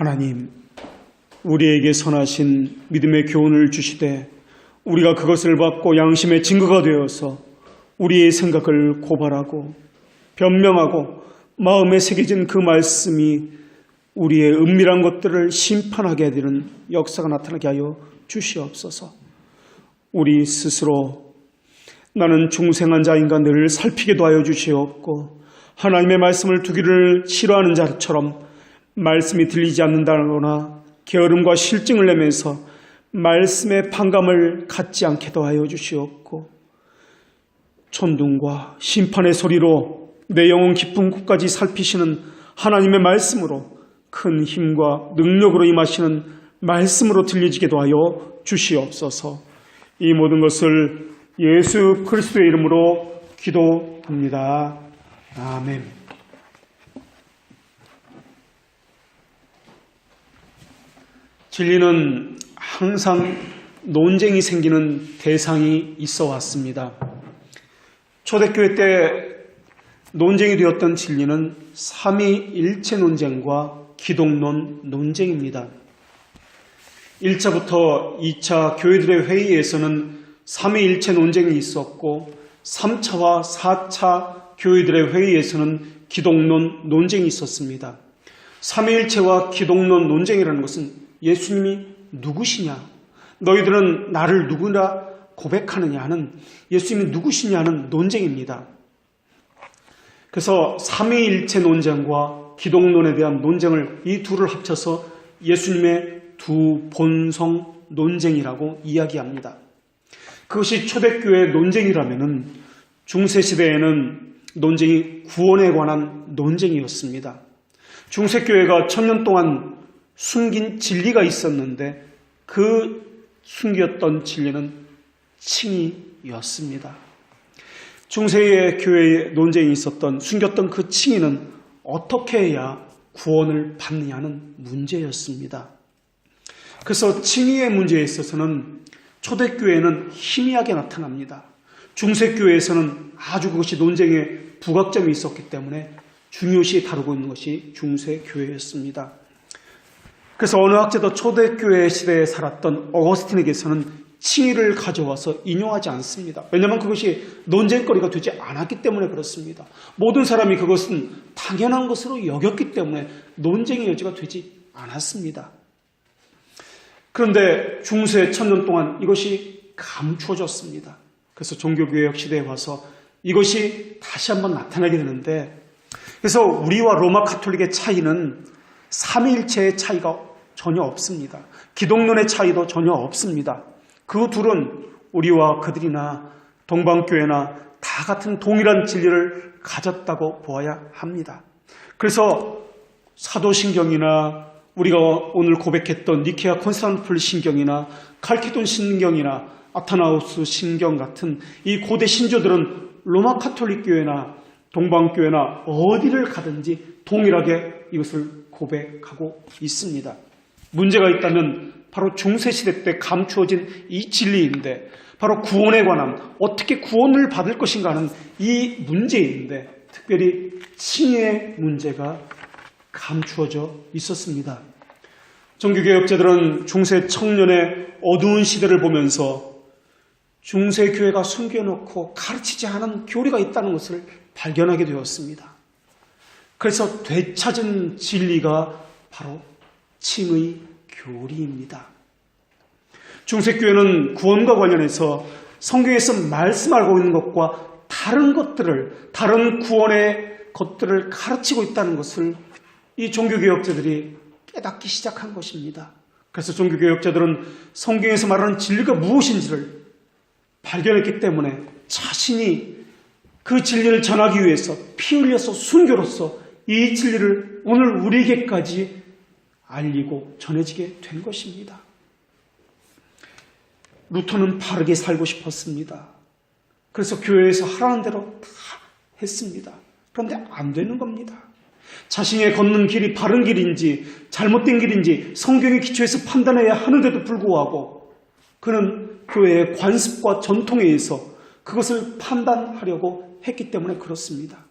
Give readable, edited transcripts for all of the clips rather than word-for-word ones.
하나님, 우리에게 선하신 믿음의 교훈을 주시되 우리가 그것을 받고 양심의 증거가 되어서 우리의 생각을 고발하고 변명하고 마음에 새겨진 그 말씀이 우리의 은밀한 것들을 심판하게 되는 역사가 나타나게 하여 주시옵소서. 우리 스스로 나는 중생한 자인가 늘 살피게도 하여 주시옵고, 하나님의 말씀을 두기를 싫어하는 자처럼 말씀이 들리지 않는다거나 게으름과 실증을 내면서 말씀의 반감을 갖지 않게도 하여 주시옵고, 천둥과 심판의 소리로 내 영혼 깊은 곳까지 살피시는 하나님의 말씀으로 큰 힘과 능력으로 임하시는 말씀으로 들려지게도 하여 주시옵소서. 이 모든 것을 예수 그리스도의 이름으로 기도합니다. 아멘. 진리는 항상 논쟁이 생기는 대상이 있어 왔습니다. 초대교회 때 논쟁이 되었던 진리는 삼위일체 논쟁과 기독론 논쟁입니다. 1차부터 2차 교회들의 회의에서는 삼위일체 논쟁이 있었고, 3차와 4차 교회들의 회의에서는 기독론 논쟁이 있었습니다. 삼위일체와 기독론 논쟁이라는 것은 예수님이 누구시냐, 너희들은 나를 누구나 고백하느냐 하는, 예수님이 누구시냐는 논쟁입니다. 그래서 삼위일체 논쟁과 기독론에 대한 논쟁을, 이 둘을 합쳐서 예수님의 두 본성 논쟁이라고 이야기합니다. 그것이 초대교회 논쟁이라면은 중세시대에는 논쟁이 구원에 관한 논쟁이었습니다. 중세교회가 1000년 동안 숨긴 진리가 있었는데 그 숨겼던 진리는 칭의였습니다. 중세의 교회에 논쟁이 있었던, 숨겼던 그 칭의는 어떻게 해야 구원을 받느냐는 문제였습니다. 그래서 칭의의 문제에 있어서는 초대교회는 희미하게 나타납니다. 중세교회에서는 아주 그것이 논쟁의 부각점이 있었기 때문에 중요시 다루고 있는 것이 중세교회였습니다. 그래서 어느 학자도 초대교회 시대에 살았던 어거스틴에게서는 칭의를 가져와서 인용하지 않습니다. 왜냐하면 그것이 논쟁거리가 되지 않았기 때문에 그렇습니다. 모든 사람이 그것은 당연한 것으로 여겼기 때문에 논쟁의 여지가 되지 않았습니다. 그런데 중세 1000년 동안 이것이 감추어졌습니다. 그래서 종교개혁 시대에 와서 이것이 다시 한번 나타나게 되는데, 그래서 우리와 로마 가톨릭의 차이는 삼위일체의 차이가 전혀 없습니다. 기독론의 차이도 전혀 없습니다. 그 둘은 우리와 그들이나 동방교회나 다 같은 동일한 진리를 가졌다고 보아야 합니다. 그래서 사도신경이나 우리가 오늘 고백했던 니케아 콘스탄티노플 신경이나 칼케돈 신경이나 아타나우스 신경 같은 이 고대 신조들은 로마 가톨릭 교회나 동방교회나 어디를 가든지 동일하게 이것을 고백하고 있습니다. 문제가 있다면 바로 중세시대 때 감추어진 이 진리인데, 바로 구원에 관한, 어떻게 구원을 받을 것인가 하는 이 문제인데, 특별히 칭의의 문제가 감추어져 있었습니다. 종교개혁자들은 중세 청년의 어두운 시대를 보면서 중세교회가 숨겨놓고 가르치지 않은 교리가 있다는 것을 발견하게 되었습니다. 그래서 되찾은 진리가 바로 칭의 교리입니다. 중세교회는 구원과 관련해서 성경에서 말씀하고 있는 것과 다른 것들을, 다른 구원의 것들을 가르치고 있다는 것을 이 종교개혁자들이 깨닫기 시작한 것입니다. 그래서 종교개혁자들은 성경에서 말하는 진리가 무엇인지를 발견했기 때문에 자신이 그 진리를 전하기 위해서 피 흘려서 순교로서 이 진리를 오늘 우리에게까지 알리고 전해지게 된 것입니다. 루터는 바르게 살고 싶었습니다. 그래서 교회에서 하라는 대로 다 했습니다. 그런데 안 되는 겁니다. 자신의 걷는 길이 바른 길인지 잘못된 길인지 성경의 기초에서 판단해야 하는데도 불구하고 그는 교회의 관습과 전통에 의해서 그것을 판단하려고 했기 때문에 그렇습니다.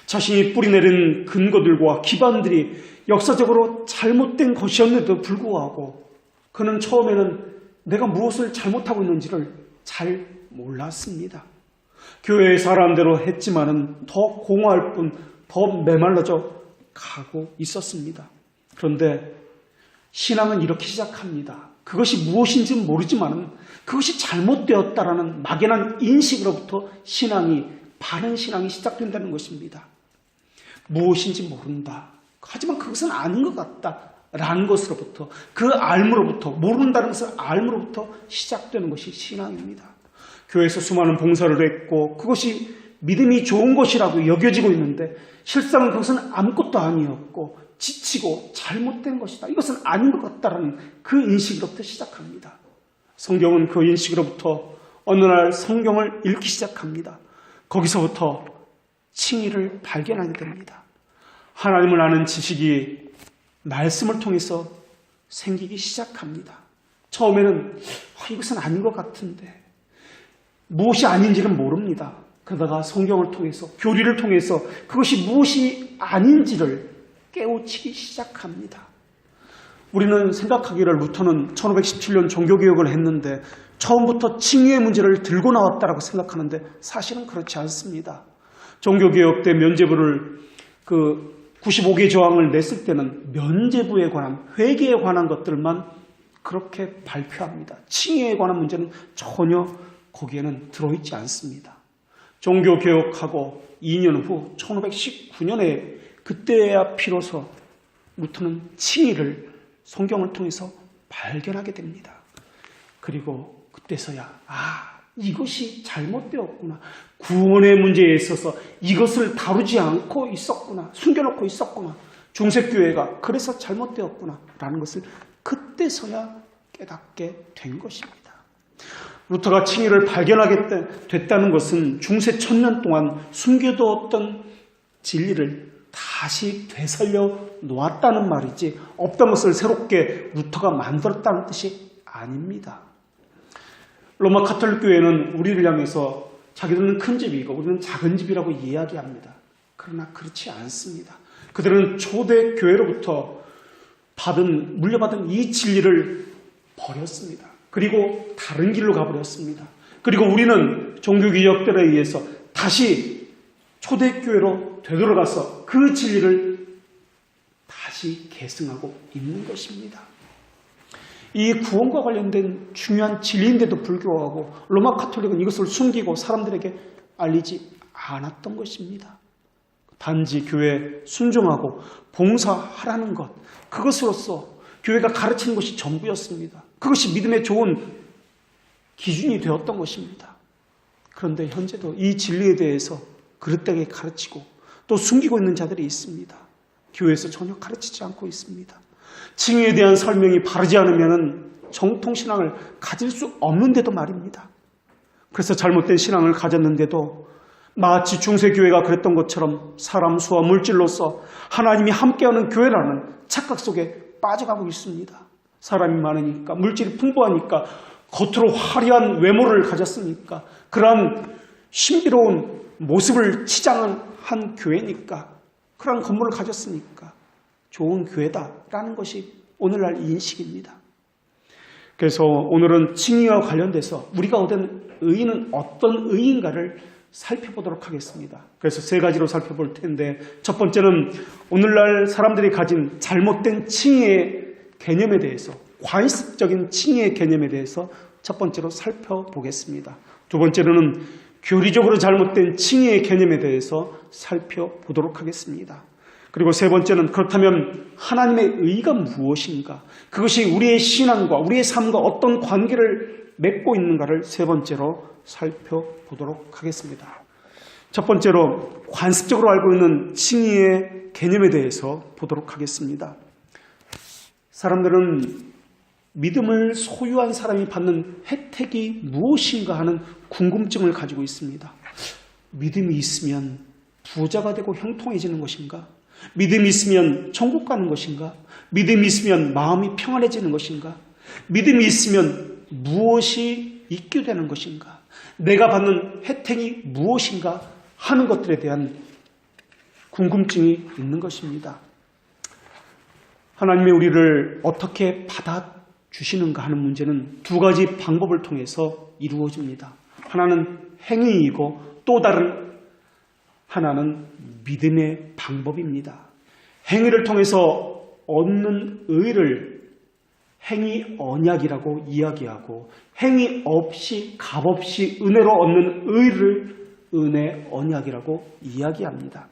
자신이 뿌리내린 근거들과 기반들이 역사적으로 잘못된 것이었는데도 불구하고 그는 처음에는 내가 무엇을 잘못하고 있는지를 잘 몰랐습니다. 교회의 사람대로 했지만은 더 공허할 뿐 더 메말라져 가고 있었습니다. 그런데 신앙은 이렇게 시작합니다. 그것이 무엇인지는 모르지만 그것이 잘못되었다라는 막연한 인식으로부터 바른 신앙이 시작된다는 것입니다. 무엇인지 모른다. 하지만 그것은 아닌 것 같다라는 것으로부터, 그 알므로부터, 모른다는 것을 알므로부터 시작되는 것이 신앙입니다. 교회에서 수많은 봉사를 했고 그것이 믿음이 좋은 것이라고 여겨지고 있는데 실상은 그것은 아무것도 아니었고 지치고 잘못된 것이다. 이것은 아닌 것 같다라는 그 인식으로부터 시작합니다. 성경은 그 인식으로부터 어느 날 성경을 읽기 시작합니다. 거기서부터 칭의를 발견하게 됩니다. 하나님을 아는 지식이 말씀을 통해서 생기기 시작합니다. 처음에는 이것은 아닌 것 같은데 무엇이 아닌지는 모릅니다. 그러다가 성경을 통해서, 교리를 통해서 그것이 무엇이 아닌지를 깨우치기 시작합니다. 우리는 생각하기를 루터는 1517년 종교개혁을 했는데 처음부터 칭의의 문제를 들고 나왔다고 생각하는데 사실은 그렇지 않습니다. 종교개혁 때 면죄부를 95개 조항을 냈을 때는 면죄부에 관한, 회개에 관한 것들만 그렇게 발표합니다. 칭의에 관한 문제는 전혀 거기에는 들어있지 않습니다. 종교개혁하고 2년 후 1519년에 그때야 비로소 루터는 칭의를 성경을 통해서 발견하게 됩니다. 그리고 그때서야 이것이 잘못되었구나. 구원의 문제에 있어서 이것을 다루지 않고 있었구나. 숨겨놓고 있었구나. 중세교회가 그래서 잘못되었구나 라는 것을 그때서야 깨닫게 된 것입니다. 루터가 칭의를 발견하게 됐다는 것은 중세 1000년 동안 숨겨두었던 진리를 다시 되살려 놓았다는 말이지 없던 것을 새롭게 루터가 만들었다는 뜻이 아닙니다. 로마 가톨릭 교회는 우리를 향해서 자기들은 큰 집이고 우리는 작은 집이라고 이야기합니다. 그러나 그렇지 않습니다. 그들은 초대 교회로부터 물려받은 이 진리를 버렸습니다. 그리고 다른 길로 가버렸습니다. 그리고 우리는 종교개혁들에 의해서 다시 초대교회로 되돌아가서 그 진리를 다시 계승하고 있는 것입니다. 이 구원과 관련된 중요한 진리인데도 불구하고 로마 가톨릭은 이것을 숨기고 사람들에게 알리지 않았던 것입니다. 단지 교회에 순종하고 봉사하라는 것, 그것으로서 교회가 가르치는 것이 전부였습니다. 그것이 믿음의 좋은 기준이 되었던 것입니다. 그런데 현재도 이 진리에 대해서 그릇되게 가르치고 또 숨기고 있는 자들이 있습니다. 교회에서 전혀 가르치지 않고 있습니다. 칭의에 대한 설명이 바르지 않으면 정통신앙을 가질 수 없는데도 말입니다. 그래서 잘못된 신앙을 가졌는데도 마치 중세교회가 그랬던 것처럼 사람 수와 물질로서 하나님이 함께하는 교회라는 착각 속에 빠져가고 있습니다. 사람이 많으니까, 물질이 풍부하니까, 겉으로 화려한 외모를 가졌으니까, 그러한 신비로운 모습을 치장한 교회니까, 그러한 건물을 가졌으니까 좋은 교회다라는 것이 오늘날 인식입니다. 그래서 오늘은 칭의와 관련돼서 우리가 얻은 의의는 어떤 의의인가를 살펴보도록 하겠습니다. 그래서 세 가지로 살펴볼 텐데, 첫 번째는 오늘날 사람들이 가진 잘못된 칭의의 개념에 대해서, 관습적인 칭의의 개념에 대해서 첫 번째로 살펴보겠습니다. 두 번째로는 교리적으로 잘못된 칭의의 개념에 대해서 살펴보도록 하겠습니다. 그리고 세 번째는 그렇다면 하나님의 의의가 무엇인가, 그것이 우리의 신앙과 우리의 삶과 어떤 관계를 맺고 있는가를 세 번째로 살펴보도록 하겠습니다. 첫 번째로 관습적으로 알고 있는 칭의의 개념에 대해서 보도록 하겠습니다. 사람들은 믿음을 소유한 사람이 받는 혜택이 무엇인가 하는 궁금증을 가지고 있습니다. 믿음이 있으면 부자가 되고 형통해지는 것인가? 믿음이 있으면 천국 가는 것인가? 믿음이 있으면 마음이 평안해지는 것인가? 믿음이 있으면 무엇이 있게 되는 것인가? 내가 받는 혜택이 무엇인가 하는 것들에 대한 궁금증이 있는 것입니다. 하나님의 우리를 어떻게 받아주시는가 하는 문제는 두 가지 방법을 통해서 이루어집니다. 하나는 행위이고 또 다른 하나는 믿음의 방법입니다. 행위를 통해서 얻는 의를 행위 언약이라고 이야기하고 행위 없이 값없이 은혜로 얻는 의를 은혜 언약이라고 이야기합니다.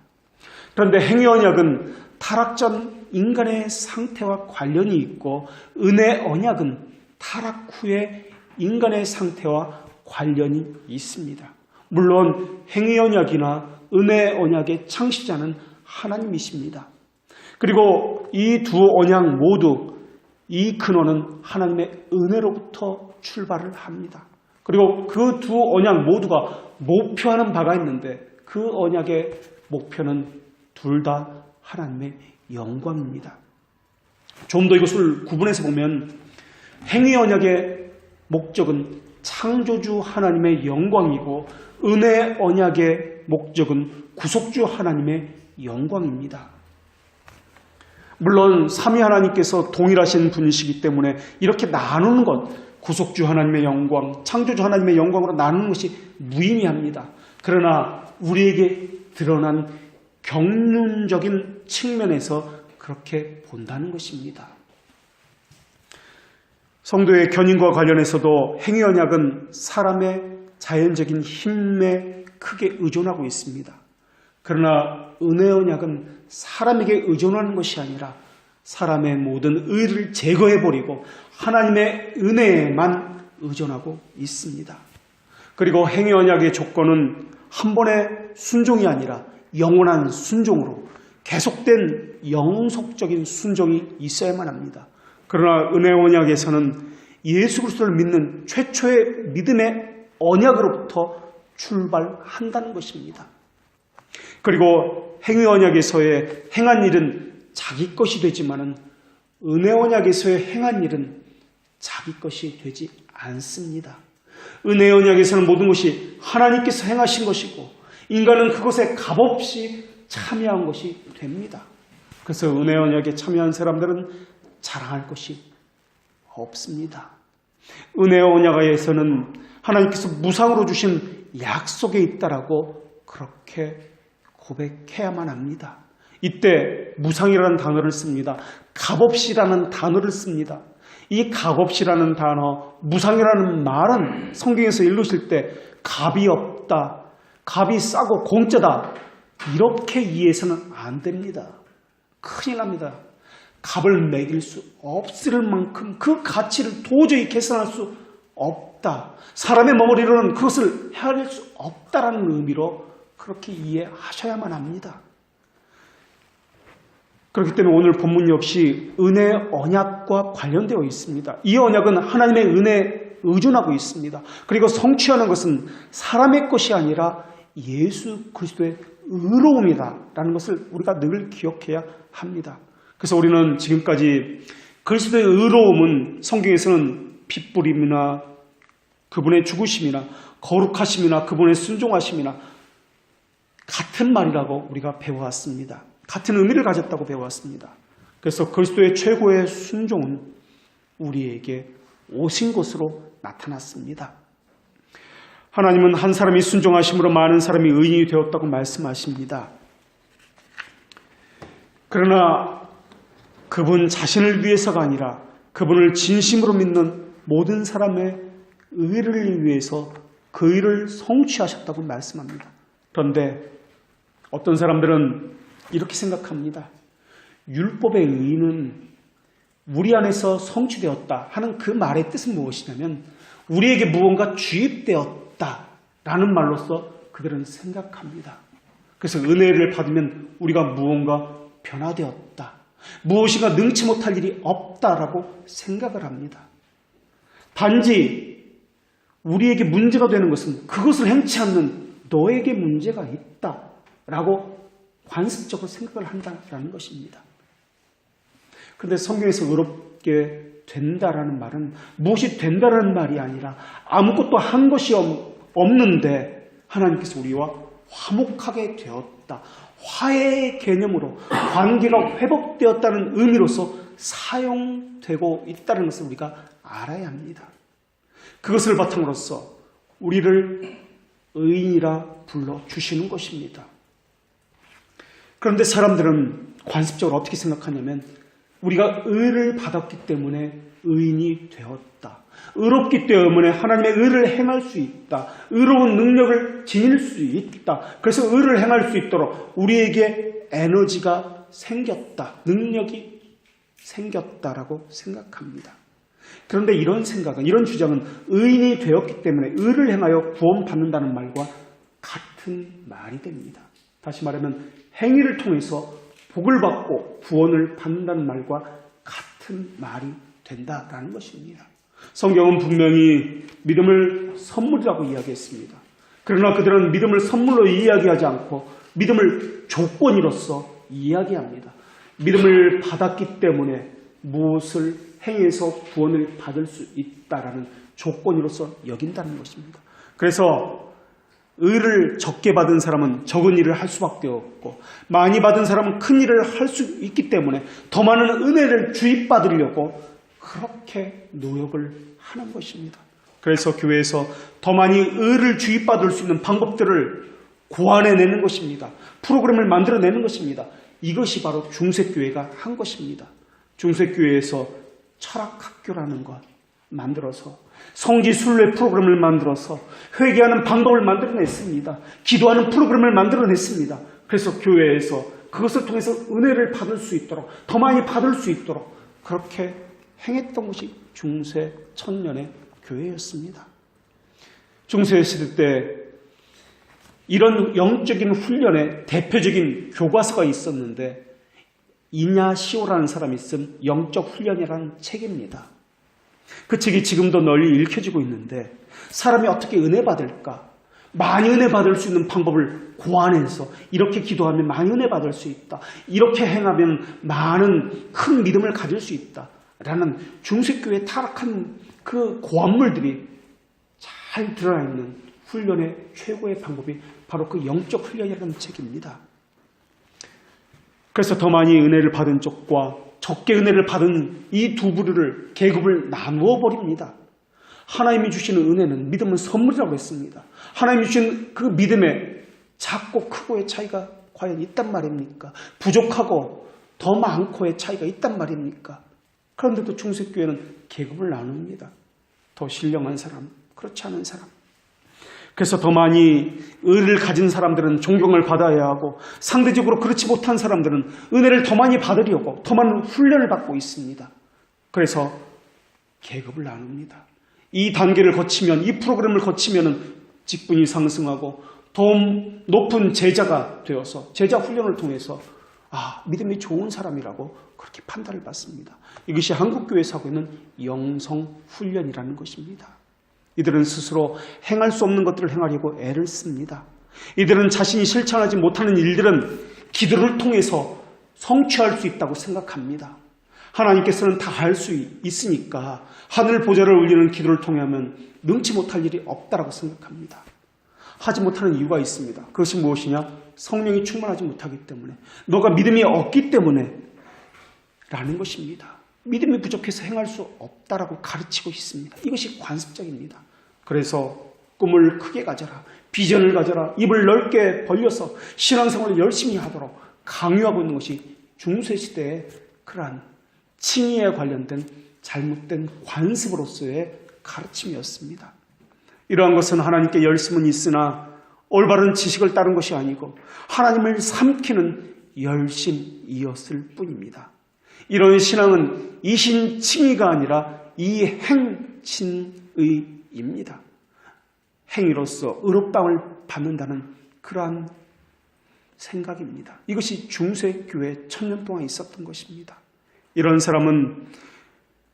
그런데 행위 언약은 타락 전 인간의 상태와 관련이 있고 은혜 언약은 타락 후의 인간의 상태와 관련이 있습니다. 물론 행위 언약이나 은혜 언약의 창시자는 하나님이십니다. 그리고 이 두 언약 모두 이 근원은 하나님의 은혜로부터 출발을 합니다. 그리고 그 두 언약 모두가 목표하는 바가 있는데 그 언약의 목표는 둘 다 하나님의 영광입니다. 좀 더 이것을 구분해서 보면 행위 언약의 목적은 창조주 하나님의 영광이고 은혜 언약의 목적은 구속주 하나님의 영광입니다. 물론 삼위 하나님께서 동일하신 분이시기 때문에 이렇게 나누는 것, 구속주 하나님의 영광, 창조주 하나님의 영광으로 나누는 것이 무의미합니다. 그러나 우리에게 드러난 경륜적인 측면에서 그렇게 본다는 것입니다. 성도의 견인과 관련해서도 행위 언약은 사람의 자연적인 힘에 크게 의존하고 있습니다. 그러나 은혜 언약은 사람에게 의존하는 것이 아니라 사람의 모든 의를 제거해버리고 하나님의 은혜에만 의존하고 있습니다. 그리고 행위 언약의 조건은 한 번의 순종이 아니라 영원한 순종으로 계속된 영속적인 순종이 있어야만 합니다. 그러나 은혜 언약에서는 예수 그리스도를 믿는 최초의 믿음의 언약으로부터 출발한다는 것입니다. 그리고 행위 언약에서의 행한 일은 자기 것이 되지만은 은혜 언약에서의 행한 일은 자기 것이 되지 않습니다. 은혜 언약에서는 모든 것이 하나님께서 행하신 것이고 인간은 그것에 값없이 참여한 것이 됩니다. 그래서 은혜 언약에 참여한 사람들은 자랑할 것이 없습니다. 은혜 언약에서는 하나님께서 무상으로 주신 약속에 있다라고 그렇게 고백해야만 합니다. 이때 무상이라는 단어를 씁니다. 값없이라는 단어를 씁니다. 이 값없이라는 단어, 무상이라는 말은 성경에서 읽으실 때 값이 없다, 값이 싸고 공짜다 이렇게 이해해서는 안 됩니다. 큰일 납니다. 값을 매길 수 없을 만큼 그 가치를 도저히 계산할 수 없다. 사람의 몸을 이루는 그것을 헤아릴 수 없다라는 의미로 그렇게 이해하셔야만 합니다. 그렇기 때문에 오늘 본문 역시 은혜 언약과 관련되어 있습니다. 이 언약은 하나님의 은혜에 의존하고 있습니다. 그리고 성취하는 것은 사람의 것이 아니라 예수 그리스도의 의로움이다라는 것을 우리가 늘 기억해야 합니다. 그래서 우리는 지금까지 그리스도의 의로움은 성경에서는 핏부림이나 그분의 죽으심이나 거룩하심이나 그분의 순종하심이나 같은 말이라고 우리가 배워왔습니다. 같은 의미를 가졌다고 배워왔습니다. 그래서 그리스도의 최고의 순종은 우리에게 오신 것으로 나타났습니다. 하나님은 한 사람이 순종하심으로 많은 사람이 의인이 되었다고 말씀하십니다. 그러나 그분 자신을 위해서가 아니라 그분을 진심으로 믿는 모든 사람의 의를 위해서 그 의를 성취하셨다고 말씀합니다. 그런데 어떤 사람들은 이렇게 생각합니다. 율법의 의는 우리 안에서 성취되었다 하는 그 말의 뜻은 무엇이냐면 우리에게 무언가 주입되었다라는 말로서 그들은 생각합니다. 그래서 은혜를 받으면 우리가 무언가 변화되었다, 무엇인가 능치 못할 일이 없다라고 생각을 합니다. 단지 우리에게 문제가 되는 것은 그것을 행치 않는 너에게 문제가 있다라고 관습적으로 생각을 한다라는 것입니다. 그런데 성경에서 의롭게 된다라는 말은 무엇이 된다라는 말이 아니라 아무것도 한 것이 없는데 하나님께서 우리와 화목하게 되었다. 화해의 개념으로 관계가 회복되었다는 의미로서 사용되고 있다는 것을 우리가 알아야 합니다. 그것을 바탕으로서 우리를 의인이라 불러주시는 것입니다. 그런데 사람들은 관습적으로 어떻게 생각하냐면 우리가 의를 받았기 때문에 의인이 되었다. 의롭기 때문에 하나님의 의를 행할 수 있다. 의로운 능력을 지닐 수 있다. 그래서 의를 행할 수 있도록 우리에게 에너지가 생겼다. 능력이 생겼다라고 생각합니다. 그런데 이런 생각은, 이런 주장은 의인이 되었기 때문에 의를 행하여 구원받는다는 말과 같은 말이 됩니다. 다시 말하면 행위를 통해서 복을 받고 구원을 받는다는 말과 같은 말이 된다라는 것입니다. 성경은 분명히 믿음을 선물이라고 이야기했습니다. 그러나 그들은 믿음을 선물로 이야기하지 않고 믿음을 조건으로서 이야기합니다. 믿음을 받았기 때문에 무엇을 행해서 구원을 받을 수 있다라는 조건으로서 여긴다는 것입니다. 그래서 의를 적게 받은 사람은 적은 일을 할 수밖에 없고 많이 받은 사람은 큰 일을 할 수 있기 때문에 더 많은 은혜를 주입받으려고 그렇게 노력을 하는 것입니다. 그래서 교회에서 더 많이 의를 주입받을 수 있는 방법들을 고안해내는 것입니다. 프로그램을 만들어내는 것입니다. 이것이 바로 중세교회가 한 것입니다. 중세교회에서 철학학교라는 것 만들어서 성지순례 프로그램을 만들어서 회개하는 방법을 만들어냈습니다. 기도하는 프로그램을 만들어냈습니다. 그래서 교회에서 그것을 통해서 은혜를 받을 수 있도록 더 많이 받을 수 있도록 그렇게 행했던 것이 중세 천년의 교회였습니다. 중세 시대 때 이런 영적인 훈련의 대표적인 교과서가 있었는데 이냐시오라는 사람이 쓴 영적 훈련이라는 책입니다. 그 책이 지금도 널리 읽혀지고 있는데 사람이 어떻게 은혜 받을까? 많이 은혜 받을 수 있는 방법을 고안해서 이렇게 기도하면 많이 은혜 받을 수 있다. 이렇게 행하면 많은 큰 믿음을 가질 수 있다. 라는 중세교회의 타락한 그 고안물들이 잘 드러나 있는 훈련의 최고의 방법이 바로 그 영적 훈련이라는 책입니다. 그래서 더 많이 은혜를 받은 쪽과 적게 은혜를 받은 이 두 부류를 계급을 나누어 버립니다. 하나님이 주시는 은혜는 믿음은 선물이라고 했습니다. 하나님이 주신 그 믿음의 작고 크고의 차이가 과연 있단 말입니까? 부족하고 더 많고의 차이가 있단 말입니까? 그런데도 중세교회는 계급을 나눕니다. 더 신령한 사람, 그렇지 않은 사람. 그래서 더 많이 의를 가진 사람들은 존경을 받아야 하고 상대적으로 그렇지 못한 사람들은 은혜를 더 많이 받으려고 더 많은 훈련을 받고 있습니다. 그래서 계급을 나눕니다. 이 단계를 거치면, 이 프로그램을 거치면 직분이 상승하고 더 높은 제자가 되어서 제자 훈련을 통해서 믿음이 좋은 사람이라고 그렇게 판단을 받습니다. 이것이 한국교회에서 하고 있는 영성훈련이라는 것입니다. 이들은 스스로 행할 수 없는 것들을 행하려고 애를 씁니다. 이들은 자신이 실천하지 못하는 일들은 기도를 통해서 성취할 수 있다고 생각합니다. 하나님께서는 다 할 수 있으니까 하늘 보좌를 울리는 기도를 통해 하면 능치 못할 일이 없다라고 생각합니다. 하지 못하는 이유가 있습니다. 그것이 무엇이냐? 성령이 충만하지 못하기 때문에, 너가 믿음이 없기 때문에 라는 것입니다. 믿음이 부족해서 행할 수 없다라고 가르치고 있습니다. 이것이 관습적입니다. 그래서 꿈을 크게 가져라, 비전을 가져라, 입을 넓게 벌려서 신앙생활을 열심히 하도록 강요하고 있는 것이 중세시대의 그러한 칭의에 관련된 잘못된 관습으로서의 가르침이었습니다. 이러한 것은 하나님께 열심은 있으나 올바른 지식을 따른 것이 아니고 하나님을 삼키는 열심이었을 뿐입니다. 이런 신앙은 이신칭의가 아니라 이행신의입니다. 행위로서 의롭다함을 받는다는 그러한 생각입니다. 이것이 중세교회 1000년 동안 있었던 것입니다. 이런 사람은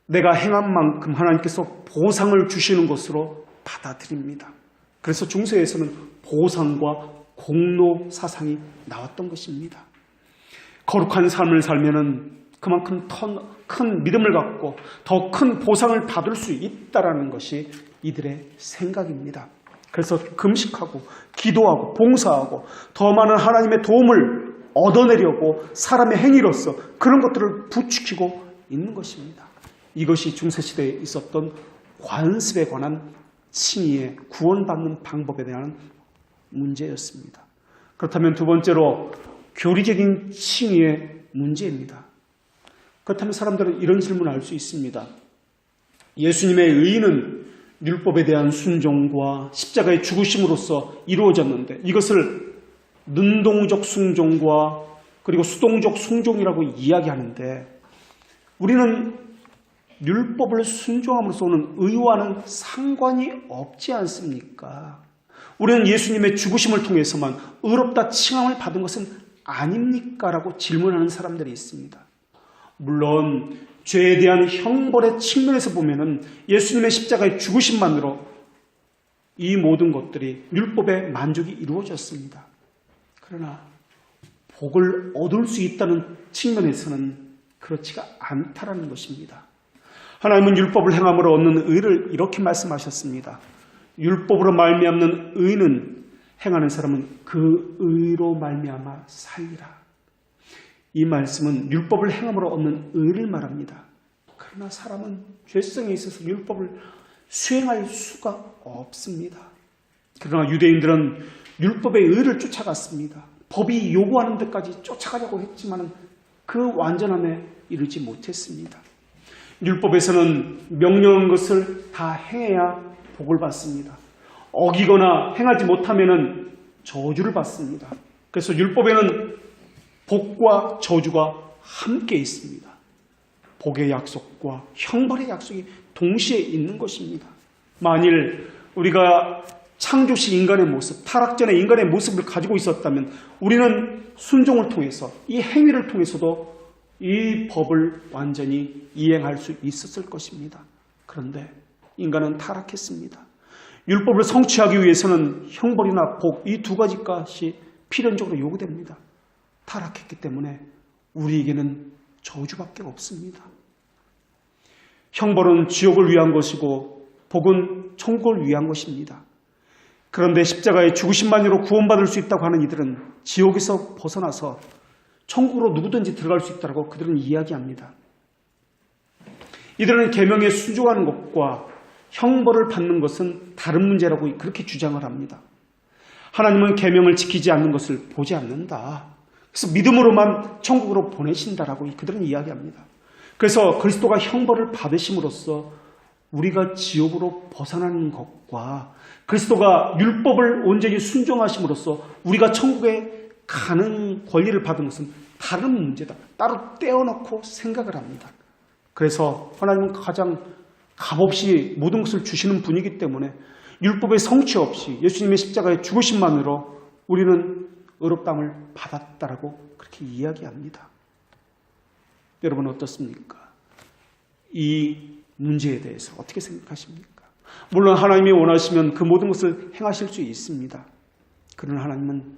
내가 행한 만큼 하나님께서 보상을 주시는 것으로 받아들입니다. 그래서 중세에서는 보상과 공로 사상이 나왔던 것입니다. 거룩한 삶을 살면은 그만큼 더 큰 믿음을 갖고 더 큰 보상을 받을 수 있다라는 것이 이들의 생각입니다. 그래서 금식하고 기도하고 봉사하고 더 많은 하나님의 도움을 얻어내려고 사람의 행위로서 그런 것들을 부추기고 있는 것입니다. 이것이 중세시대에 있었던 관습에 관한 칭의의 구원받는 방법에 대한 문제였습니다. 그렇다면 두 번째로 교리적인 칭의의 문제입니다. 그렇다면 사람들은 이런 질문을 할 수 있습니다. 예수님의 의의는 율법에 대한 순종과 십자가의 죽으심으로써 이루어졌는데 이것을 능동적 순종과 그리고 수동적 순종이라고 이야기하는데 우리는 율법을 순종함으로써 오는 의와는 상관이 없지 않습니까? 우리는 예수님의 죽으심을 통해서만 의롭다 칭함을 받은 것은 아닙니까? 라고 질문하는 사람들이 있습니다. 물론 죄에 대한 형벌의 측면에서 보면은 예수님의 십자가의 죽으심만으로 이 모든 것들이 율법의 만족이 이루어졌습니다. 그러나 복을 얻을 수 있다는 측면에서는 그렇지가 않다라는 것입니다. 하나님은 율법을 행함으로 얻는 의를 이렇게 말씀하셨습니다. 율법으로 말미암는 의는 행하는 사람은 그 의로 말미암아 살리라. 이 말씀은 율법을 행함으로 얻는 의를 말합니다. 그러나 사람은 죄성에 있어서 율법을 수행할 수가 없습니다. 그러나 유대인들은 율법의 의를 쫓아갔습니다. 법이 요구하는 데까지 쫓아가려고 했지만 그 완전함에 이르지 못했습니다. 율법에서는 명령한 것을 다 행해야 복을 받습니다. 어기거나 행하지 못하면 저주를 받습니다. 그래서 율법에는 복과 저주가 함께 있습니다. 복의 약속과 형벌의 약속이 동시에 있는 것입니다. 만일 우리가 창조시 인간의 모습, 타락 전의 인간의 모습을 가지고 있었다면 우리는 순종을 통해서 이 행위를 통해서도 이 법을 완전히 이행할 수 있었을 것입니다. 그런데 인간은 타락했습니다. 율법을 성취하기 위해서는 형벌이나 복, 이 두 가지까지 필연적으로 요구됩니다. 타락했기 때문에 우리에게는 저주밖에 없습니다. 형벌은 지옥을 위한 것이고 복은 천국을 위한 것입니다. 그런데 십자가의 죽으심만으로 구원받을 수 있다고 하는 이들은 지옥에서 벗어나서 천국으로 누구든지 들어갈 수 있다고 그들은 이야기합니다. 이들은 계명에 순종하는 것과 형벌을 받는 것은 다른 문제라고 그렇게 주장을 합니다. 하나님은 계명을 지키지 않는 것을 보지 않는다. 그래서 믿음으로만 천국으로 보내신다라고 그들은 이야기합니다. 그래서 그리스도가 형벌을 받으심으로써 우리가 지옥으로 벗어나는 것과 그리스도가 율법을 온전히 순종하심으로써 우리가 천국에 가는 권리를 받은 것은 다른 문제다. 따로 떼어놓고 생각을 합니다. 그래서 하나님은 가장 값없이 모든 것을 주시는 분이기 때문에 율법의 성취 없이 예수님의 십자가의 죽으심만으로 우리는 의롭다함을 받았다라고 그렇게 이야기합니다. 여러분 어떻습니까? 이 문제에 대해서 어떻게 생각하십니까? 물론 하나님이 원하시면 그 모든 것을 행하실 수 있습니다. 그러나 하나님은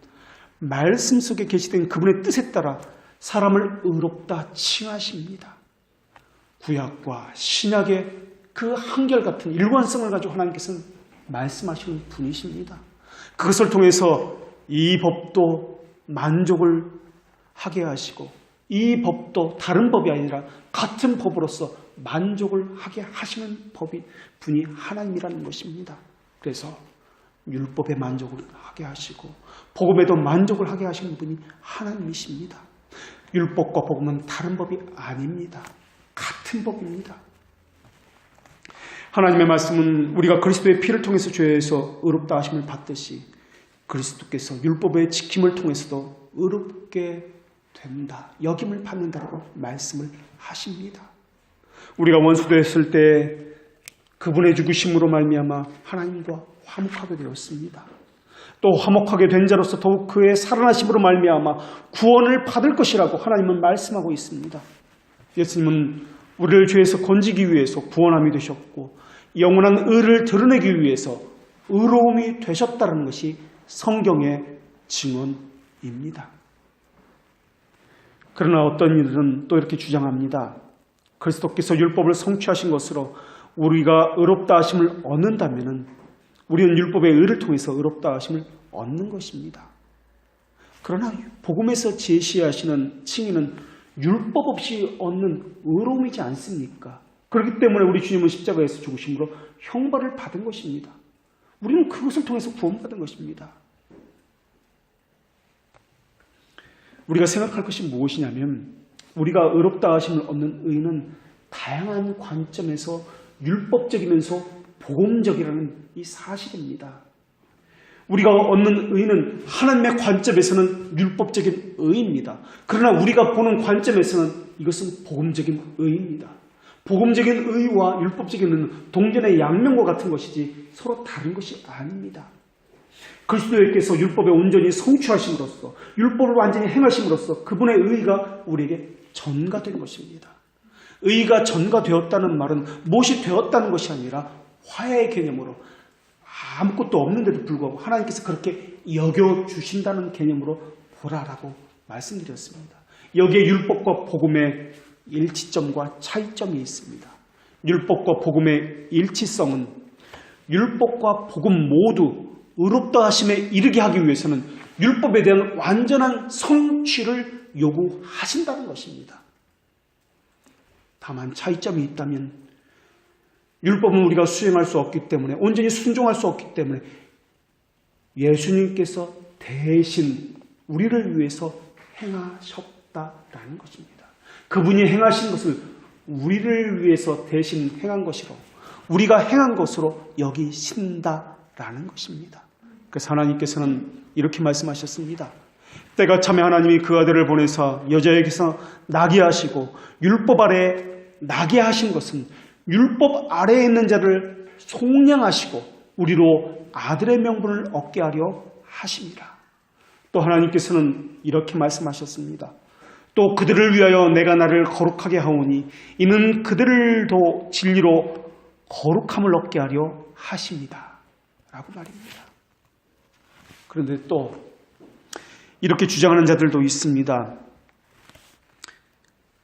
말씀 속에 계시된 그분의 뜻에 따라 사람을 의롭다 칭하십니다. 구약과 신약의 그 한결같은 일관성을 가지고 하나님께서는 말씀하시는 분이십니다. 그것을 통해서 이 법도 만족을 하게 하시고 이 법도 다른 법이 아니라 같은 법으로서 만족을 하게 하시는 분이 하나님이라는 것입니다. 그래서 율법에 만족을 하게 하시고 복음에도 만족을 하게 하시는 분이 하나님이십니다. 율법과 복음은 다른 법이 아닙니다. 같은 법입니다. 하나님의 말씀은 우리가 그리스도의 피를 통해서 죄에서 의롭다 하심을 받듯이 그리스도께서 율법의 지킴을 통해서도 의롭게 된다, 여김을 받는다라고 말씀을 하십니다. 우리가 원수되었을 때 그분의 죽으심으로 말미암아 하나님과 화목하게 되었습니다. 또 화목하게 된 자로서 더욱 그의 살아나심으로 말미암아 구원을 받을 것이라고 하나님은 말씀하고 있습니다. 예수님은 우리를 죄에서 건지기 위해서 구원함이 되셨고 영원한 의를 드러내기 위해서 의로움이 되셨다는 것이 성경의 증언입니다. 그러나 어떤 이들은 또 이렇게 주장합니다. 그리스도께서 율법을 성취하신 것으로 우리가 의롭다 하심을 얻는다면 우리는 율법의 의를 통해서 의롭다 하심을 얻는 것입니다. 그러나 복음에서 제시하시는 칭의는 율법 없이 얻는 의로움이지 않습니까? 그렇기 때문에 우리 주님은 십자가에서 죽으심으로 형벌을 받은 것입니다. 우리는 그것을 통해서 구원받은 것입니다. 우리가 생각할 것이 무엇이냐면 우리가 의롭다 하심을 얻는 의는 다양한 관점에서 율법적이면서 복음적이라는 이 사실입니다. 우리가 얻는 의는 하나님의 관점에서는 율법적인 의입니다. 그러나 우리가 보는 관점에서는 이것은 복음적인 의입니다. 복음적인 의와 율법적인 의는 동전의 양면과 같은 것이지 서로 다른 것이 아닙니다. 그리스도께서 율법에 온전히 성취하심으로써 율법을 완전히 행하심으로써 그분의 의가 우리에게 전가된 것입니다. 의가 전가되었다는 말은 무엇이 되었다는 것이 아니라 화해의 개념으로 아무것도 없는데도 불구하고 하나님께서 그렇게 여겨주신다는 개념으로 보라라고 말씀드렸습니다. 여기에 율법과 복음의 일치점과 차이점이 있습니다. 율법과 복음의 일치성은 율법과 복음 모두 의롭다 하심에 이르게 하기 위해서는 율법에 대한 완전한 성취를 요구하신다는 것입니다. 다만 차이점이 있다면 율법은 우리가 수행할 수 없기 때문에 온전히 순종할 수 없기 때문에 예수님께서 대신 우리를 위해서 행하셨다라는 것입니다. 그분이 행하신 것을 우리를 위해서 대신 행한 것이로 우리가 행한 것으로 여기신다라는 것입니다. 그래서 하나님께서는 이렇게 말씀하셨습니다. 때가 차면 하나님이 그 아들을 보내사 여자에게서 나게 하시고 율법 아래 나게 하신 것은 율법 아래에 있는 자를 속량하시고 우리로 아들의 명분을 얻게 하려 하십니다. 또 하나님께서는 이렇게 말씀하셨습니다. 또 그들을 위하여 내가 나를 거룩하게 하오니 이는 그들도 진리로 거룩함을 얻게 하려 하십니다. 라고 말입니다. 그런데 또 이렇게 주장하는 자들도 있습니다.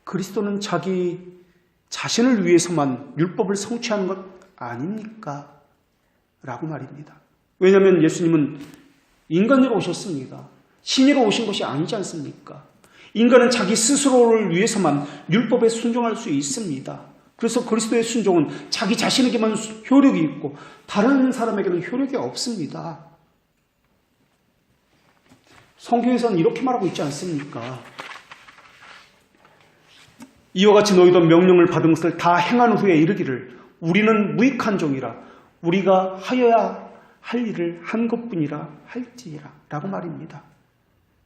그리스도는 자기 자신을 위해서만 율법을 성취하는 것 아닙니까? 라고 말입니다. 왜냐하면 예수님은 인간으로 오셨습니다. 신으로 오신 것이 아니지 않습니까? 인간은 자기 스스로를 위해서만 율법에 순종할 수 있습니다. 그래서 그리스도의 순종은 자기 자신에게만 효력이 있고 다른 사람에게는 효력이 없습니다. 성경에서는 이렇게 말하고 있지 않습니까? 이와 같이 너희도 명령을 받은 것을 다 행한 후에 이르기를 우리는 무익한 종이라 우리가 하여야 할 일을 한 것뿐이라 할지라 라고 말입니다.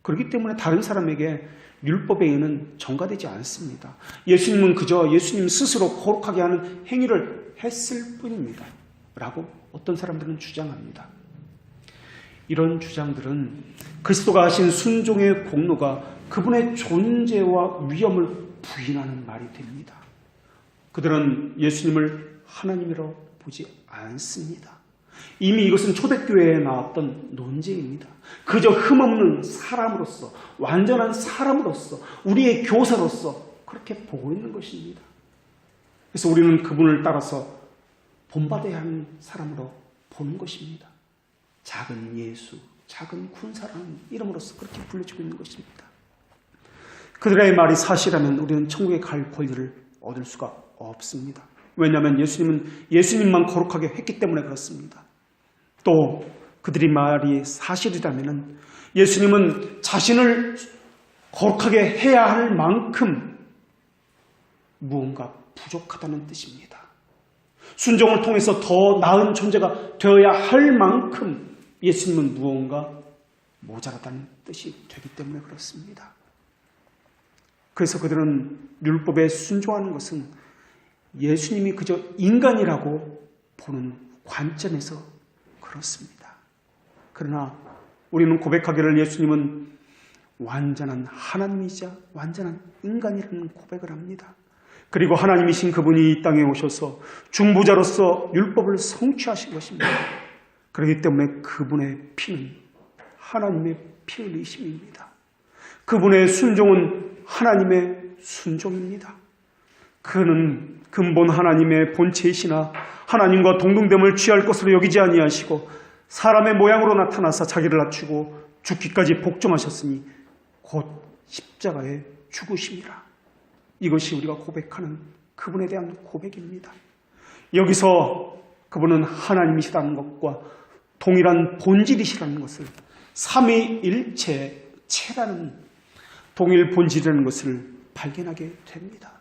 그렇기 때문에 다른 사람에게 율법의 의는 전가되지 않습니다. 예수님은 그저 예수님 스스로 거룩하게 하는 행위를 했을 뿐입니다. 라고 어떤 사람들은 주장합니다. 이런 주장들은 그리스도가 하신 순종의 공로가 그분의 존재와 위엄을 부인하는 말이 됩니다. 그들은 예수님을 하나님이라고 보지 않습니다. 이미 이것은 초대교회에 나왔던 논쟁입니다. 그저 흠없는 사람으로서 완전한 사람으로서 우리의 교사로서 그렇게 보고 있는 것입니다. 그래서 우리는 그분을 따라서 본받아야 하는 사람으로 보는 것입니다. 작은 예수, 작은 군사라는 이름으로서 그렇게 불려지고 있는 것입니다. 그들의 말이 사실이라면 우리는 천국에 갈 권리를 얻을 수가 없습니다. 왜냐하면 예수님은 예수님만 거룩하게 했기 때문에 그렇습니다. 또 그들이 말이 사실이라면 예수님은 자신을 거룩하게 해야 할 만큼 무언가 부족하다는 뜻입니다. 순종을 통해서 더 나은 존재가 되어야 할 만큼 예수님은 무언가 모자라다는 뜻이 되기 때문에 그렇습니다. 그래서 그들은 율법에 순종하는 것은 예수님이 그저 인간이라고 보는 관점에서 그렇습니다. 그러나 우리는 고백하기를 예수님은 완전한 하나님이자 완전한 인간이라는 고백을 합니다. 그리고 하나님이신 그분이 이 땅에 오셔서 중보자로서 율법을 성취하신 것입니다. 그렇기 때문에 그분의 피는 하나님의 피 흘리심입니다. 그분의 순종은 하나님의 순종입니다. 그는 근본 하나님의 본체이시나 하나님과 동등됨을 취할 것으로 여기지 아니하시고 사람의 모양으로 나타나사 자기를 낮추고 죽기까지 복종하셨으니 곧 십자가에 죽으심이라. 이것이 우리가 고백하는 그분에 대한 고백입니다. 여기서 그분은 하나님이시라는 것과 동일한 본질이시라는 것을, 삼위일체체라는 동일 본질이라는 것을 발견하게 됩니다.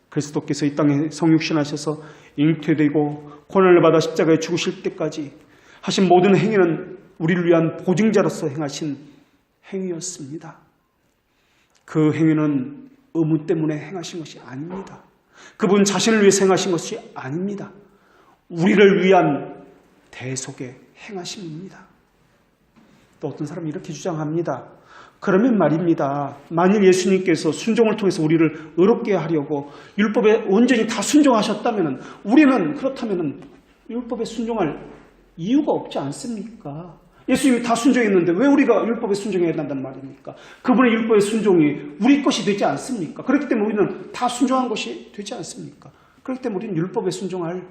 그리스도께서 이 땅에 성육신하셔서 잉태되고 고난을 받아 십자가에 죽으실 때까지 하신 모든 행위는 우리를 위한 보증자로서 행하신 행위였습니다. 그 행위는 의무 때문에 행하신 것이 아닙니다. 그분 자신을 위해서 행하신 것이 아닙니다. 우리를 위한 대속의 행하심입니다. 또 어떤 사람이 이렇게 주장합니다. 그러면 말입니다. 만일 예수님께서 순종을 통해서 우리를 의롭게 하려고 율법에 온전히 다 순종하셨다면 우리는 그렇다면 율법에 순종할 이유가 없지 않습니까? 예수님이 다 순종했는데 왜 우리가 율법에 순종해야 한단 말입니까? 그분의 율법의 순종이 우리 것이 되지 않습니까? 그렇기 때문에 우리는 다 순종한 것이 되지 않습니까? 그렇기 때문에 우리는 율법에 순종할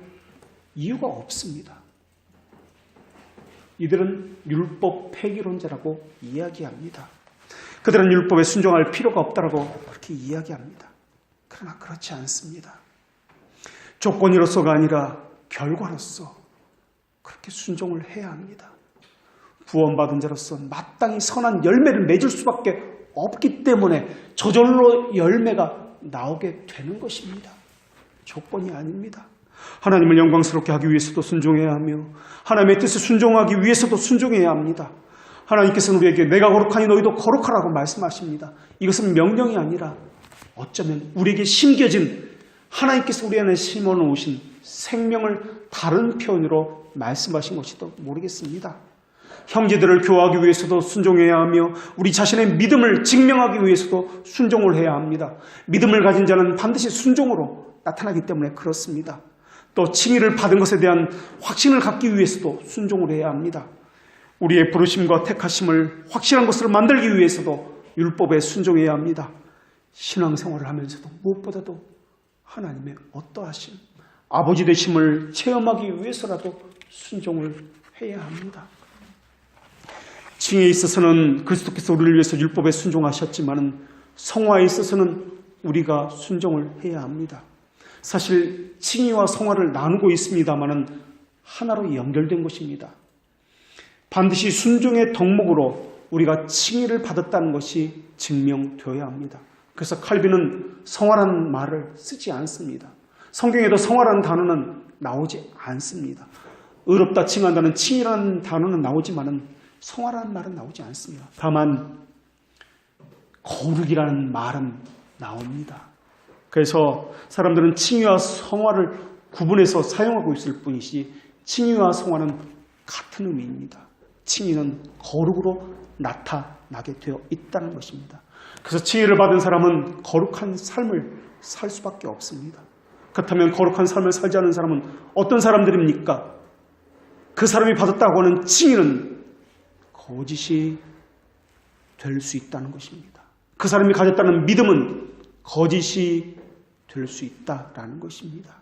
이유가 없습니다. 이들은 율법 폐기론자라고 이야기합니다. 그들은 율법에 순종할 필요가 없다라고 그렇게 이야기합니다. 그러나 그렇지 않습니다. 조건으로서가 아니라 결과로서 그렇게 순종을 해야 합니다. 구원받은 자로서 마땅히 선한 열매를 맺을 수밖에 없기 때문에 저절로 열매가 나오게 되는 것입니다. 조건이 아닙니다. 하나님을 영광스럽게 하기 위해서도 순종해야 하며 하나님의 뜻에 순종하기 위해서도 순종해야 합니다. 하나님께서는 우리에게 내가 거룩하니 너희도 거룩하라고 말씀하십니다. 이것은 명령이 아니라 어쩌면 우리에게 심겨진 하나님께서 우리 안에 심어놓으신 생명을 다른 표현으로 말씀하신 것이도 모르겠습니다. 형제들을 교화하기 위해서도 순종해야 하며 우리 자신의 믿음을 증명하기 위해서도 순종을 해야 합니다. 믿음을 가진 자는 반드시 순종으로 나타나기 때문에 그렇습니다. 또 칭의를 받은 것에 대한 확신을 갖기 위해서도 순종을 해야 합니다. 우리의 부르심과 택하심을 확실한 것으로 만들기 위해서도 율법에 순종해야 합니다. 신앙생활을 하면서도 무엇보다도 하나님의 어떠하심, 아버지 되심을 체험하기 위해서라도 순종을 해야 합니다. 칭의에 있어서는 그리스도께서 우리를 위해서 율법에 순종하셨지만 성화에 있어서는 우리가 순종을 해야 합니다. 사실 칭의와 성화를 나누고 있습니다만 하나로 연결된 것입니다. 반드시 순종의 덕목으로 우리가 칭의를 받았다는 것이 증명되어야 합니다. 그래서 칼빈은 성화라는 말을 쓰지 않습니다. 성경에도 성화라는 단어는 나오지 않습니다. 의롭다 칭한다는 칭이라는 단어는 나오지만 성화라는 말은 나오지 않습니다. 다만 거룩이라는 말은 나옵니다. 그래서 사람들은 칭의와 성화를 구분해서 사용하고 있을 뿐이지 칭의와 성화는 같은 의미입니다. 칭의는 거룩으로 나타나게 되어 있다는 것입니다. 그래서 칭의를 받은 사람은 거룩한 삶을 살 수밖에 없습니다. 그렇다면 거룩한 삶을 살지 않은 사람은 어떤 사람들입니까? 그 사람이 받았다고 하는 칭의는 거짓이 될 수 있다는 것입니다. 그 사람이 가졌다는 믿음은 거짓이 될 수 있다라는 것입니다.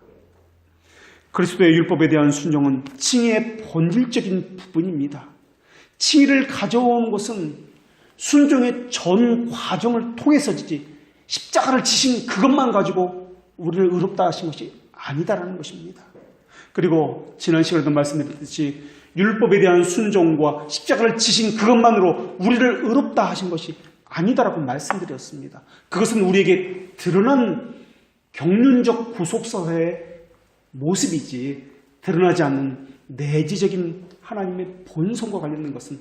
그리스도의 율법에 대한 순종은 칭의의 본질적인 부분입니다. 칭의를 가져온 것은 순종의 전 과정을 통해서지 십자가를 지신 그것만 가지고 우리를 의롭다 하신 것이 아니다라는 것입니다. 그리고 지난 시간에도 말씀드렸듯이 율법에 대한 순종과 십자가를 지신 그것만으로 우리를 의롭다 하신 것이 아니다라고 말씀드렸습니다. 그것은 우리에게 드러난 경륜적 구속사의 모습이지 드러나지 않는 내지적인 하나님의 본성과 관련된 것은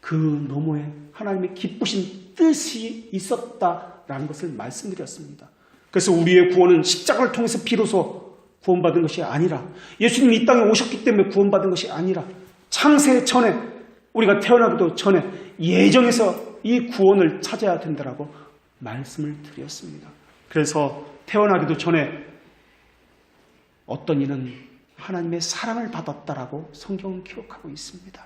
그 너머에 하나님의 기쁘신 뜻이 있었다라는 것을 말씀드렸습니다. 그래서 우리의 구원은 십자가를 통해서 비로소 구원받은 것이 아니라 예수님이 이 땅에 오셨기 때문에 구원받은 것이 아니라 창세 전에 우리가 태어나기도 전에 예정에서 이 구원을 찾아야 된다라고 말씀을 드렸습니다. 그래서 태어나기도 전에 어떤 이는 하나님의 사랑을 받았다라고 성경은 기록하고 있습니다.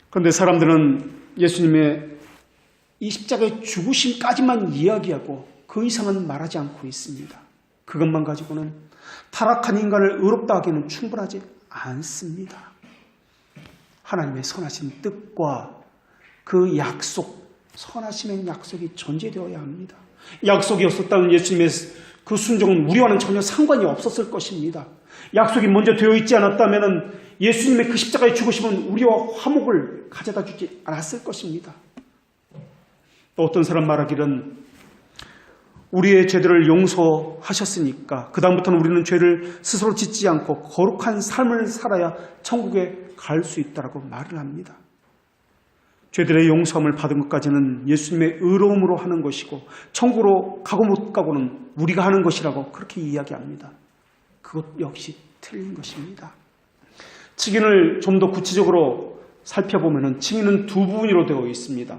그런데 사람들은 예수님의 이 십자가의 죽으심까지만 이야기하고 그 이상은 말하지 않고 있습니다. 그것만 가지고는 타락한 인간을 의롭다 하기는 충분하지 않습니다. 하나님의 선하신 뜻과 그 약속, 선하심의 약속이 존재되어야 합니다. 약속이 없었다면 예수님의 그 순종은 우리와는 전혀 상관이 없었을 것입니다. 약속이 먼저 되어 있지 않았다면 예수님의 그 십자가의 죽으심은 우리와 화목을 가져다 주지 않았을 것입니다. 또 어떤 사람 말하기는 우리의 죄들을 용서하셨으니까 그 다음부터는 우리는 죄를 스스로 짓지 않고 거룩한 삶을 살아야 천국에 갈 수 있다고 말을 합니다. 죄들의 용서함을 받은 것까지는 예수님의 의로움으로 하는 것이고 천국으로 가고 못 가고는 우리가 하는 것이라고 그렇게 이야기합니다. 그것 역시 틀린 것입니다. 칭의를 좀 더 구체적으로 살펴보면 칭의는 두 부분으로 되어 있습니다.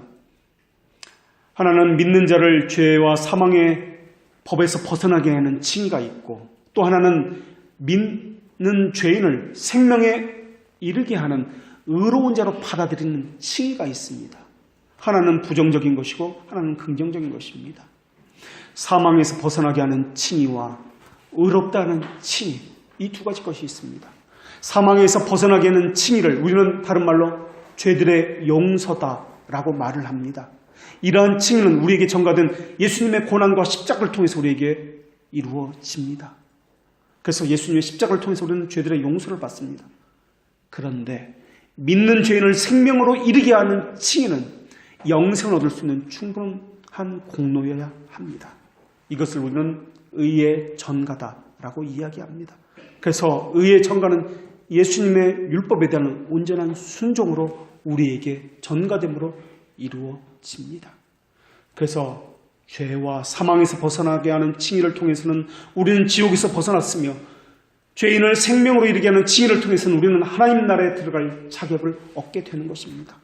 하나는 믿는 자를 죄와 사망의 법에서 벗어나게 하는 칭의가 있고 또 하나는 믿는 죄인을 생명에 이르게 하는 의로운 자로 받아들이는 칭의가 있습니다. 하나는 부정적인 것이고 하나는 긍정적인 것입니다. 사망에서 벗어나게 하는 칭의와 의롭다는 칭의, 이 두 가지 것이 있습니다. 사망에서 벗어나게 하는 칭의를 우리는 다른 말로 죄들의 용서다라고 말을 합니다. 이러한 칭의는 우리에게 전가된 예수님의 고난과 십자가를 통해서 우리에게 이루어집니다. 그래서 예수님의 십자가를 통해서 우리는 죄들의 용서를 받습니다. 그런데 믿는 죄인을 생명으로 이르게 하는 칭의는 영생을 얻을 수 있는 충분한 공로여야 합니다. 이것을 우리는 의의 전가다라고 이야기합니다. 그래서 의의 전가는 예수님의 율법에 대한 온전한 순종으로 우리에게 전가됨으로 이루어집니다. 그래서 죄와 사망에서 벗어나게 하는 칭의를 통해서는 우리는 지옥에서 벗어났으며 죄인을 생명으로 이르게 하는 칭의를 통해서는 우리는 하나님 나라에 들어갈 자격을 얻게 되는 것입니다.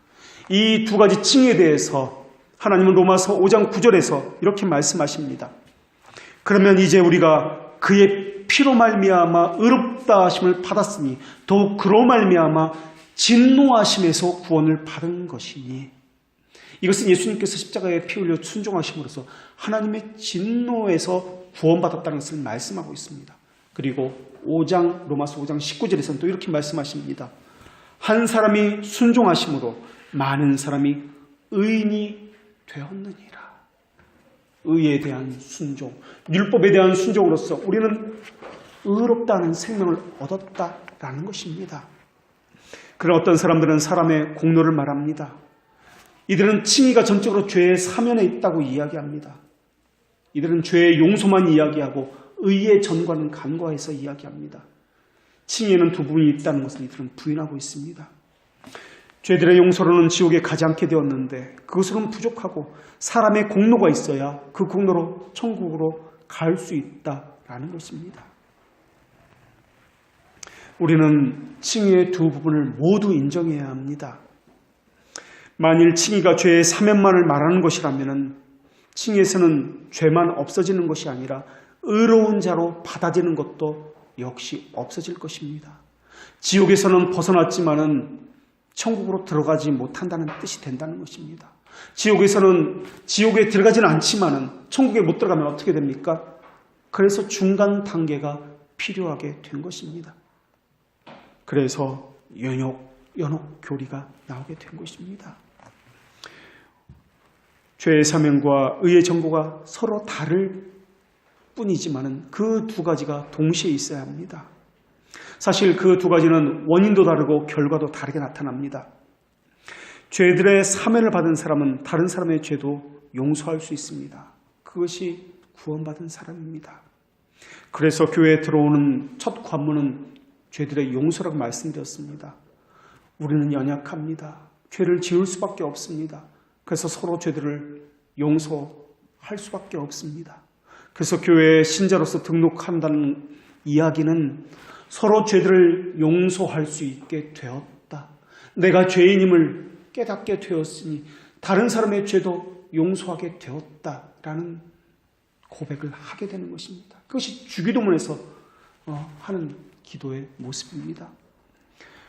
이 두 가지 칭의에 대해서 하나님은 로마서 5장 9절에서 이렇게 말씀하십니다. 그러면 이제 우리가 그의 피로 말미암아 의롭다 하심을 받았으니 더욱 그로 말미암아 진노하심에서 구원을 받은 것이니, 이것은 예수님께서 십자가에 피 흘려 순종하심으로써 하나님의 진노에서 구원받았다는 것을 말씀하고 있습니다. 그리고 로마서 5장 19절에서는 또 이렇게 말씀하십니다. 한 사람이 순종하심으로 많은 사람이 의인이 되었느니라. 의에 대한 순종, 율법에 대한 순종으로서 우리는 의롭다는 생명을 얻었다라는 것입니다. 그런 어떤 사람들은 사람의 공로를 말합니다. 이들은 칭의가 전적으로 죄의 사면에 있다고 이야기합니다. 이들은 죄의 용서만 이야기하고 의의 전과는 간과해서 이야기합니다. 칭의에는 두 부분이 있다는 것을 이들은 부인하고 있습니다. 죄들의 용서로는 지옥에 가지 않게 되었는데 그것으로는 부족하고 사람의 공로가 있어야 그 공로로 천국으로 갈 수 있다라는 것입니다. 우리는 칭의의 두 부분을 모두 인정해야 합니다. 만일 칭의가 죄의 사면만을 말하는 것이라면 칭의에서는 죄만 없어지는 것이 아니라 의로운 자로 받아지는 것도 역시 없어질 것입니다. 지옥에서는 벗어났지만은 천국으로 들어가지 못한다는 뜻이 된다는 것입니다. 지옥에 들어가지는 않지만은 천국에 못 들어가면 어떻게 됩니까? 그래서 중간 단계가 필요하게 된 것입니다. 그래서 연옥 교리가 나오게 된 것입니다. 죄의 사명과 의의 정보가 서로 다를 뿐이지만은 그 두 가지가 동시에 있어야 합니다. 사실 그 두 가지는 원인도 다르고 결과도 다르게 나타납니다. 죄들의 사면을 받은 사람은 다른 사람의 죄도 용서할 수 있습니다. 그것이 구원받은 사람입니다. 그래서 교회에 들어오는 첫 관문은 죄들의 용서라고 말씀드렸습니다. 우리는 연약합니다. 죄를 지을 수밖에 없습니다. 그래서 서로 죄들을 용서할 수밖에 없습니다. 그래서 교회에 신자로서 등록한다는 이야기는 서로 죄들을 용서할 수 있게 되었다. 내가 죄인임을 깨닫게 되었으니 다른 사람의 죄도 용서하게 되었다라는 고백을 하게 되는 것입니다. 그것이 주기도문에서 하는 기도의 모습입니다.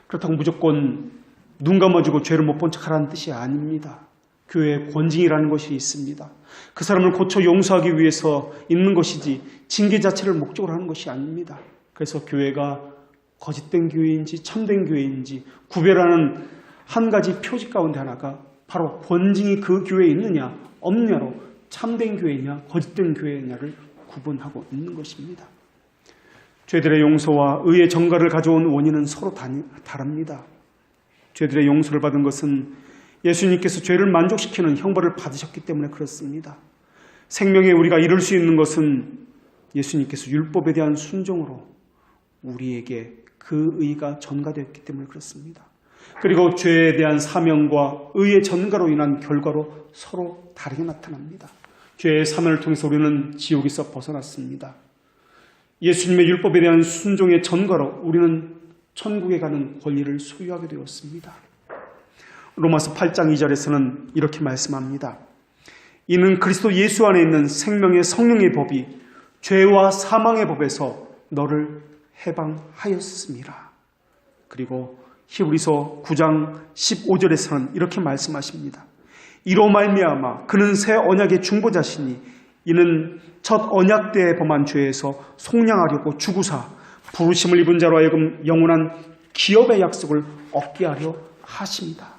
그렇다고 무조건 눈 감아주고 죄를 못 본 척하라는 뜻이 아닙니다. 교회의 권징이라는 것이 있습니다. 그 사람을 고쳐 용서하기 위해서 있는 것이지 징계 자체를 목적으로 하는 것이 아닙니다. 그래서 교회가 거짓된 교회인지 참된 교회인지 구별하는 한 가지 표지 가운데 하나가 바로 권징이 그 교회에 있느냐 없느냐로 참된 교회냐 거짓된 교회냐를 구분하고 있는 것입니다. 죄들의 용서와 의의 전가를 가져온 원인은 서로 다릅니다. 죄들의 용서를 받은 것은 예수님께서 죄를 만족시키는 형벌을 받으셨기 때문에 그렇습니다. 생명에 우리가 이룰 수 있는 것은 예수님께서 율법에 대한 순종으로 우리에게 그 의가 전가되었기 때문에 그렇습니다. 그리고 죄에 대한 사명과 의의 전가로 인한 결과로 서로 다르게 나타납니다. 죄의 사명을 통해서 우리는 지옥에서 벗어났습니다. 예수님의 율법에 대한 순종의 전가로 우리는 천국에 가는 권리를 소유하게 되었습니다. 로마서 8장 2절에서는 이렇게 말씀합니다. 이는 그리스도 예수 안에 있는 생명의 성령의 법이 죄와 사망의 법에서 너를 해방하였습니다. 그리고 히브리서 9장 15절에서는 이렇게 말씀하십니다. 이로 말미암아 그는 새 언약의 중보자시니 이는 첫 언약 때에 범한 죄에서 속량하려고 죽으사 부르심을 입은 자로 하여금 영원한 기업의 약속을 얻게 하려 하십니다.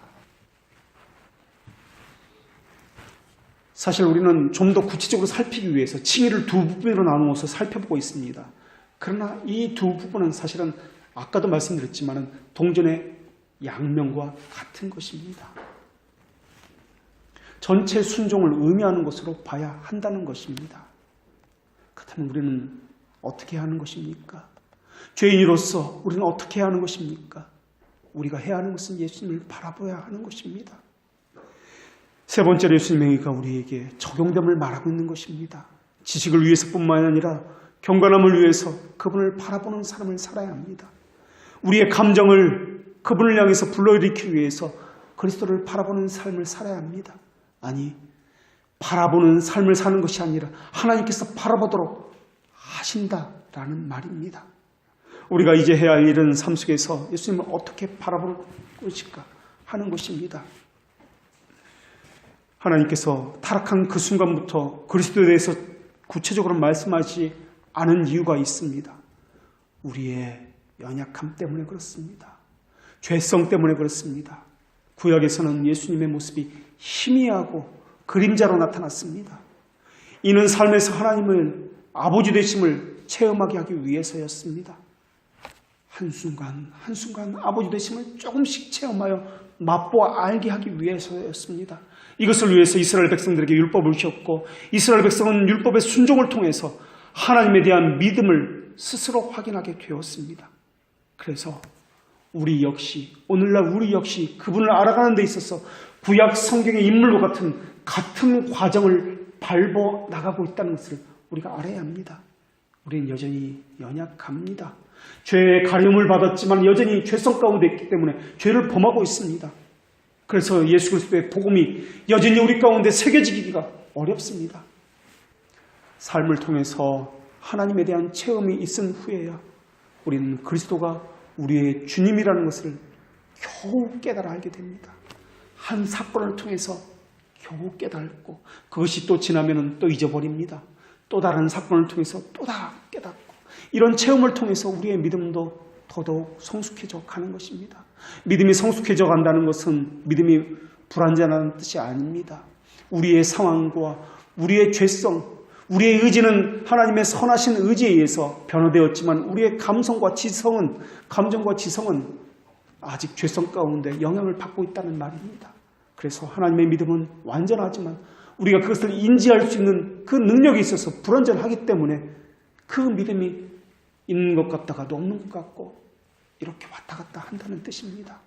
사실 우리는 좀 더 구체적으로 살피기 위해서 칭의를 두 부분으로 나누어서 살펴보고 있습니다. 그러나 이 두 부분은 사실은 아까도 말씀드렸지만 동전의 양면과 같은 것입니다. 전체 순종을 의미하는 것으로 봐야 한다는 것입니다. 그렇다면 우리는 어떻게 하는 것입니까? 죄인으로서 우리는 어떻게 하는 것입니까? 우리가 해야 하는 것은 예수님을 바라봐야 하는 것입니다. 세 번째로 예수님의 의가 우리에게 적용됨을 말하고 있는 것입니다. 지식을 위해서뿐만 아니라 경건함을 위해서 그분을 바라보는 삶을 살아야 합니다. 우리의 감정을 그분을 향해서 불러일으키기 위해서 그리스도를 바라보는 삶을 살아야 합니다. 아니, 바라보는 삶을 사는 것이 아니라 하나님께서 바라보도록 하신다라는 말입니다. 우리가 이제 해야 할 일은 삶 속에서 예수님을 어떻게 바라볼 것일까 하는 것입니다. 하나님께서 타락한 그 순간부터 그리스도에 대해서 구체적으로 말씀하지 않은 이유가 있습니다. 우리의 연약함 때문에 그렇습니다. 죄성 때문에 그렇습니다. 구약에서는 예수님의 모습이 희미하고 그림자로 나타났습니다. 이는 삶에서 하나님을 아버지 되심을 체험하게 하기 위해서였습니다. 한순간 한순간 아버지 되심을 조금씩 체험하여 맛보아 알게 하기 위해서였습니다. 이것을 위해서 이스라엘 백성들에게 율법을 주셨고 이스라엘 백성은 율법의 순종을 통해서 하나님에 대한 믿음을 스스로 확인하게 되었습니다. 그래서 우리 역시 오늘날 우리 역시 그분을 알아가는 데 있어서 구약 성경의 인물과 같은 과정을 밟아 나가고 있다는 것을 우리가 알아야 합니다. 우리는 여전히 연약합니다. 죄의 가름을 받았지만 여전히 죄성 가운데 있기 때문에 죄를 범하고 있습니다. 그래서 예수 그리스도의 복음이 여전히 우리 가운데 새겨지기가 어렵습니다. 삶을 통해서 하나님에 대한 체험이 있은 후에야 우리는 그리스도가 우리의 주님이라는 것을 겨우 깨달아 알게 됩니다. 한 사건을 통해서 겨우 깨닫고 그것이 또 지나면 또 잊어버립니다. 또 다른 사건을 통해서 또 다 깨닫고 이런 체험을 통해서 우리의 믿음도 더더욱 성숙해져 가는 것입니다. 믿음이 성숙해져 간다는 것은 믿음이 불완전한 뜻이 아닙니다. 우리의 상황과 우리의 죄성, 우리의 의지는 하나님의 선하신 의지에 의해서 변화되었지만 우리의 감정과 지성은 아직 죄성 가운데 영향을 받고 있다는 말입니다. 그래서 하나님의 믿음은 완전하지만 우리가 그것을 인지할 수 있는 그 능력이 있어서 불완전하기 때문에 그 믿음이 있는 것 같다가도 없는 것 같고 이렇게 왔다 갔다 한다는 뜻입니다.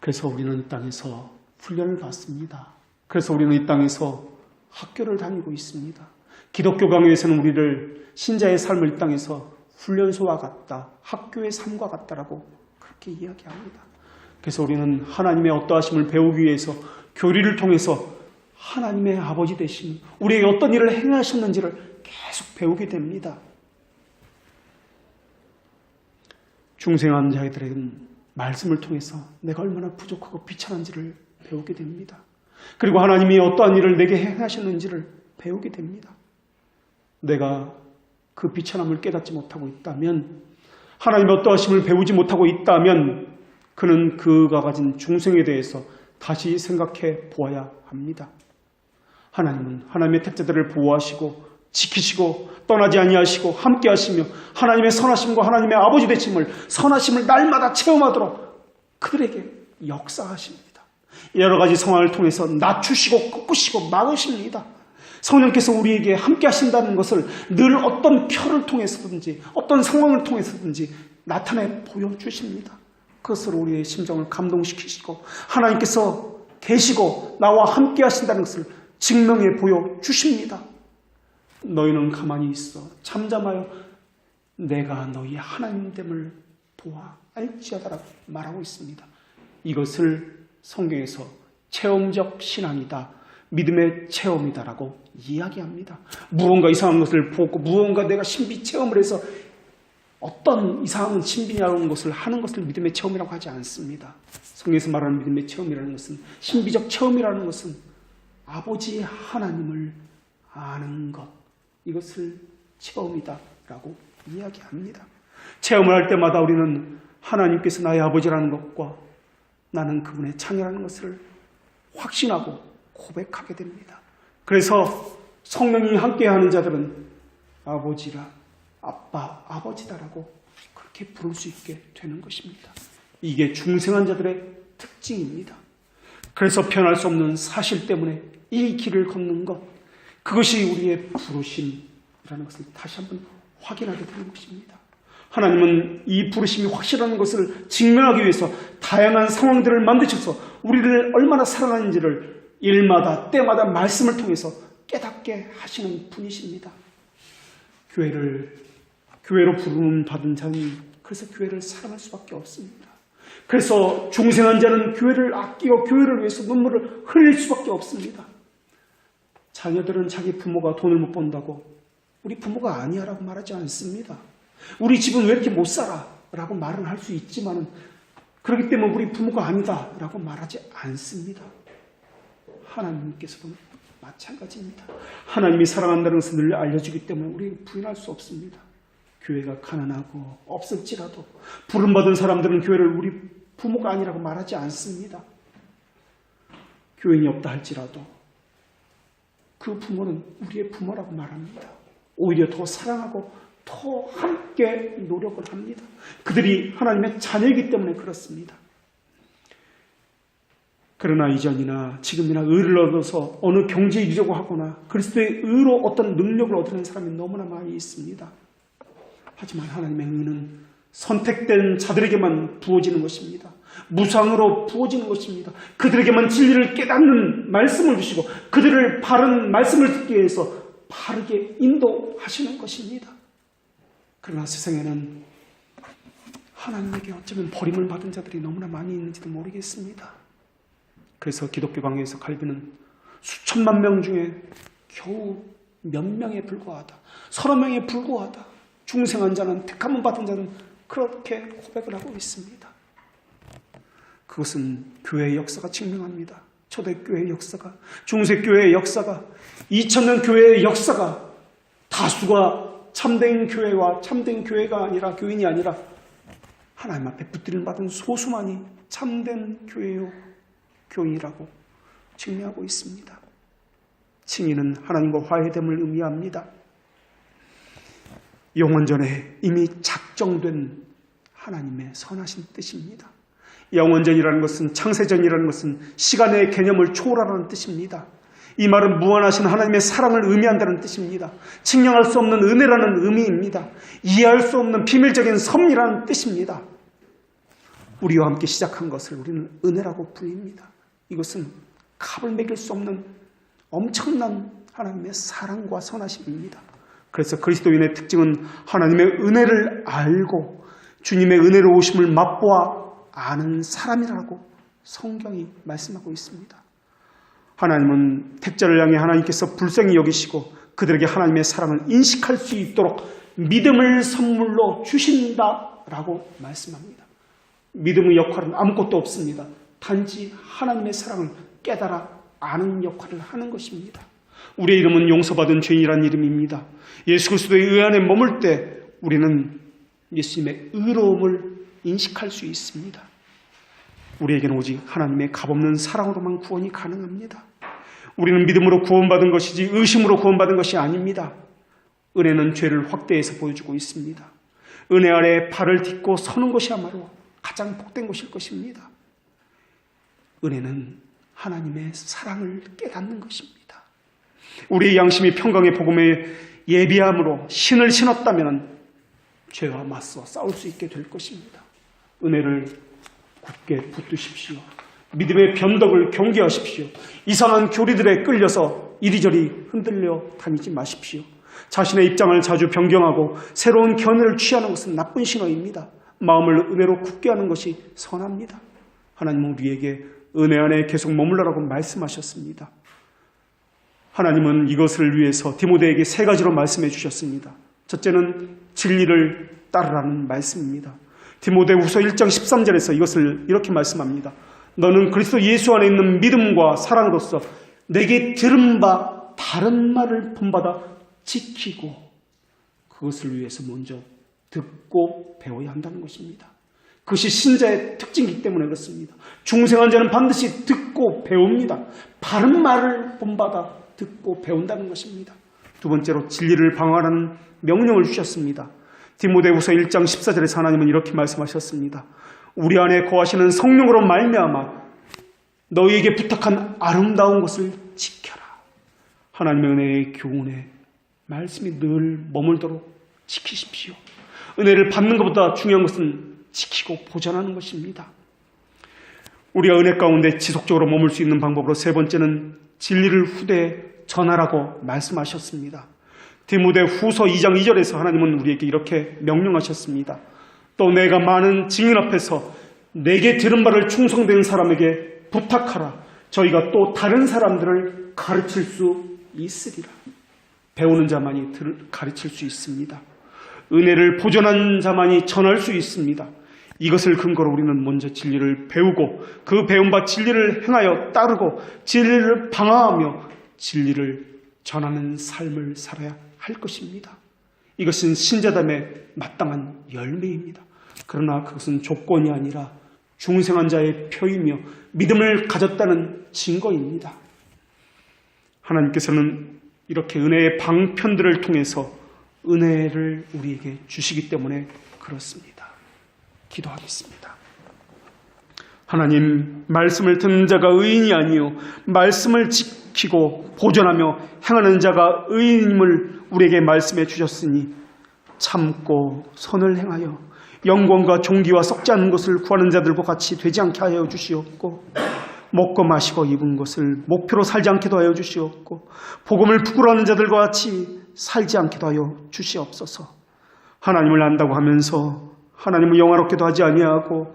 그래서 우리는 이 땅에서 훈련을 받습니다. 그래서 우리는 이 땅에서 학교를 다니고 있습니다. 기독교 강요에서는 우리를 신자의 삶을 이 땅에서 훈련소와 같다, 학교의 삶과 같다라고 그렇게 이야기합니다. 그래서 우리는 하나님의 어떠하심을 배우기 위해서 교리를 통해서 하나님의 아버지 되신 우리에게 어떤 일을 행하셨는지를 계속 배우게 됩니다. 중생한 자들에게는 말씀을 통해서 내가 얼마나 부족하고 비천한지를 배우게 됩니다. 그리고 하나님이 어떠한 일을 내게 행하셨는지를 배우게 됩니다. 내가 그 비천함을 깨닫지 못하고 있다면, 하나님의 어떠하심을 배우지 못하고 있다면 그는 그가 가진 중생에 대해서 다시 생각해 보아야 합니다. 하나님은 하나님의 택자들을 보호하시고 지키시고 떠나지 아니하시고 함께 하시며 하나님의 선하심과 하나님의 아버지 되심을, 선하심을 날마다 체험하도록 그들에게 역사하십니다. 여러 가지 상황을 통해서 낮추시고 꺾으시고 막으십니다. 성령께서 우리에게 함께 하신다는 것을 늘 어떤 표를 통해서든지 어떤 상황을 통해서든지 나타내 보여주십니다. 그것으로 우리의 심정을 감동시키시고 하나님께서 계시고 나와 함께 하신다는 것을 증명해 보여주십니다. 너희는 가만히 있어 잠잠하여 내가 너희의 하나님됨을 보아 알지어다라고 말하고 있습니다. 이것을 성경에서 체험적 신앙이다, 믿음의 체험이다라고 이야기합니다. 무언가 이상한 것을 보고 무언가 내가 신비 체험을 해서 어떤 이상한 신비냐는 것을 하는 것을 믿음의 체험이라고 하지 않습니다. 성경에서 말하는 믿음의 체험이라는 것은, 신비적 체험이라는 것은 아버지 하나님을 아는 것, 이것을 체험이다라고 이야기합니다. 체험을 할 때마다 우리는 하나님께서 나의 아버지라는 것과 나는 그분의 자녀라는 것을 확신하고 고백하게 됩니다. 그래서 성령이 함께하는 자들은 아버지라, 아빠, 아버지다라고 그렇게 부를 수 있게 되는 것입니다. 이게 중생한 자들의 특징입니다. 그래서 변할 수 없는 사실 때문에 이 길을 걷는 것, 그것이 우리의 부르심이라는 것을 다시 한번 확인하게 되는 것입니다. 하나님은 이 부르심이 확실한 것을 증명하기 위해서 다양한 상황들을 만드셔서 우리를 얼마나 사랑하는지를 일마다 때마다 말씀을 통해서 깨닫게 하시는 분이십니다. 교회로 부름 받은 자는 그래서 교회를 사랑할 수밖에 없습니다. 그래서 중생한 자는 교회를 아끼고 교회를 위해서 눈물을 흘릴 수밖에 없습니다. 자녀들은 자기 부모가 돈을 못 번다고 우리 부모가 아니야 라고 말하지 않습니다. 우리 집은 왜 이렇게 못 살아 라고 말은 할 수 있지만 그렇기 때문에 우리 부모가 아니다 라고 말하지 않습니다. 하나님께서도 마찬가지입니다. 하나님이 사랑한다는 것을 늘 알려주기 때문에 우리는 부인할 수 없습니다. 교회가 가난하고 없을지라도 부름받은 사람들은 교회를 우리 부모가 아니라고 말하지 않습니다. 교인이 없다 할지라도 그 부모는 우리의 부모라고 말합니다. 오히려 더 사랑하고 더 함께 노력을 합니다. 그들이 하나님의 자녀이기 때문에 그렇습니다. 그러나 이전이나 지금이나 의를 얻어서 어느 경지에 이르려고 하거나 그리스도의 의로 어떤 능력을 얻는 사람이 너무나 많이 있습니다. 하지만 하나님의 의는 선택된 자들에게만 부어지는 것입니다. 무상으로 부어지는 것입니다. 그들에게만 진리를 깨닫는 말씀을 주시고 그들을 바른 말씀을 듣기 위해서 바르게 인도하시는 것입니다. 그러나 세상에는 하나님에게 어쩌면 버림을 받은 자들이 너무나 많이 있는지도 모르겠습니다. 그래서 기독교 강요에서 갈비는 수천만 명 중에 겨우 몇 명에 불과하다, 서너 명에 불과하다, 중생한 자는, 택함을 받은 자는 그렇게 고백을 하고 있습니다. 그것은 교회의 역사가 증명합니다. 초대교회의 역사가, 중세교회의 역사가, 2000년 교회의 역사가 다수가 참된 교회와 참된 교회가 아니라, 교인이 아니라 하나님 앞에 붙들림 받은 소수만이 참된 교회요 교인이라고 증명하고 있습니다. 칭의는 하나님과 화해됨을 의미합니다. 영원전에 이미 작정된 하나님의 선하신 뜻입니다. 영원전이라는 것은, 창세전이라는 것은 시간의 개념을 초월하라는 뜻입니다. 이 말은 무한하신 하나님의 사랑을 의미한다는 뜻입니다. 측량할 수 없는 은혜라는 의미입니다. 이해할 수 없는 비밀적인 섭리라는 뜻입니다. 우리와 함께 시작한 것을 우리는 은혜라고 부릅니다. 이것은 값을 매길 수 없는 엄청난 하나님의 사랑과 선하심입니다. 그래서 그리스도인의 특징은 하나님의 은혜를 알고 주님의 은혜로우심을 맛보아 아는 사람이라고 성경이 말씀하고 있습니다. 하나님은 택자를 향해 하나님께서 불쌍히 여기시고 그들에게 하나님의 사랑을 인식할 수 있도록 믿음을 선물로 주신다라고 말씀합니다. 믿음의 역할은 아무것도 없습니다. 단지 하나님의 사랑을 깨달아 아는 역할을 하는 것입니다. 우리의 이름은 용서받은 죄인이라는 이름입니다. 예수 그리스도의 의 안에 머물 때 우리는 예수님의 의로움을 인식할 수 있습니다. 우리에게는 오직 하나님의 값없는 사랑으로만 구원이 가능합니다. 우리는 믿음으로 구원받은 것이지 의심으로 구원받은 것이 아닙니다. 은혜는 죄를 확대해서 보여주고 있습니다. 은혜 아래 발을 딛고 서는 것이야말로 가장 복된 것일 것입니다. 은혜는 하나님의 사랑을 깨닫는 것입니다. 우리의 양심이 평강의 복음에 예비함으로 신을 신었다면 죄와 맞서 싸울 수 있게 될 것입니다. 은혜를 굳게 붙드십시오. 믿음의 변덕을 경계하십시오. 이상한 교리들에 끌려서 이리저리 흔들려 다니지 마십시오. 자신의 입장을 자주 변경하고 새로운 견해를 취하는 것은 나쁜 신호입니다. 마음을 은혜로 굳게 하는 것이 선합니다. 하나님은 우리에게 은혜 안에 계속 머물러라고 말씀하셨습니다. 하나님은 이것을 위해서 디모데에게 3가지로 말씀해 주셨습니다. 첫째는 진리를 따르라는 말씀입니다. 디모데후서 1장 13절에서 이것을 이렇게 말씀합니다. 너는 그리스도 예수 안에 있는 믿음과 사랑으로서 내게 들은 바 다른 말을 본받아 지키고 그것을 위해서 먼저 듣고 배워야 한다는 것입니다. 그것이 신자의 특징이기 때문에 그렇습니다. 중생한 자는 반드시 듣고 배웁니다. 바른 말을 본받아 듣고 배운다는 것입니다. 두 번째로 진리를 방어하라는 명령을 주셨습니다. 디모데후서 1장 14절에서 하나님은 이렇게 말씀하셨습니다. 우리 안에 거하시는 성령으로 말미암아 너희에게 부탁한 아름다운 것을 지켜라. 하나님의 은혜의 교훈에 말씀이 늘 머물도록 지키십시오. 은혜를 받는 것보다 중요한 것은 지키고 보존하는 것입니다. 우리가 은혜 가운데 지속적으로 머물 수 있는 방법으로 3번째는 진리를 후대에 전하라고 말씀하셨습니다. 디모데후서 2장 2절에서 하나님은 우리에게 이렇게 명령하셨습니다. 또 내가 많은 증인 앞에서 내게 들은 바를 충성된 사람에게 부탁하라. 저희가 또 다른 사람들을 가르칠 수 있으리라. 배우는 자만이 가르칠 수 있습니다. 은혜를 보존한 자만이 전할 수 있습니다. 이것을 근거로 우리는 먼저 진리를 배우고 그 배운 바 진리를 행하여 따르고 진리를 방어하며 진리를 전하는 삶을 살아야 할 것입니다. 이것은 신자담의 마땅한 열매입니다. 그러나 그것은 조건이 아니라 중생한 자의 표이며 믿음을 가졌다는 증거입니다. 하나님께서는 이렇게 은혜의 방편들을 통해서 은혜를 우리에게 주시기 때문에 그렇습니다. 기도하겠습니다. 하나님, 말씀을 듣는 자가 의인이 아니요 말씀을 지키고 보존하며 행하는 자가 의인임을 우리에게 말씀해 주셨으니 참고 선을 행하여 영광과 존귀와 썩지 않는 것을 구하는 자들과 같이 되지 않게 하여 주시옵고 먹고 마시고 입은 것을 목표로 살지 않게도 하여 주시옵고 복음을 부끄러워하는 자들과 같이 살지 않게도 하여 주시옵소서. 하나님을 안다고 하면서 하나님을 영화롭게도 하지 아니하고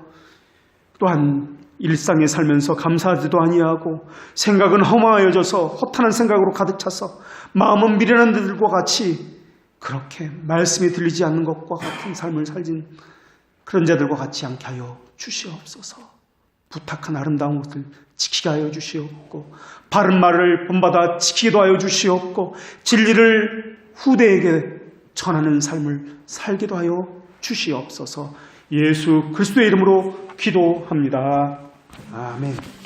또한 일상에 살면서 감사하지도 아니하고 생각은 허망하여져서 허탄한 생각으로 가득 차서 마음은 미련한 자들과 같이 그렇게 말씀이 들리지 않는 것과 같은 삶을 살진 그런 자들과 같이 않게 하여 주시옵소서. 부탁한 아름다운 것을 지키게 하여 주시옵고 바른 말을 본받아 지키기도 하여 주시옵고 진리를 후대에게 전하는 삶을 살기도 하여 주시옵소서. 예수 그리스도의 이름으로 기도합니다. 아멘.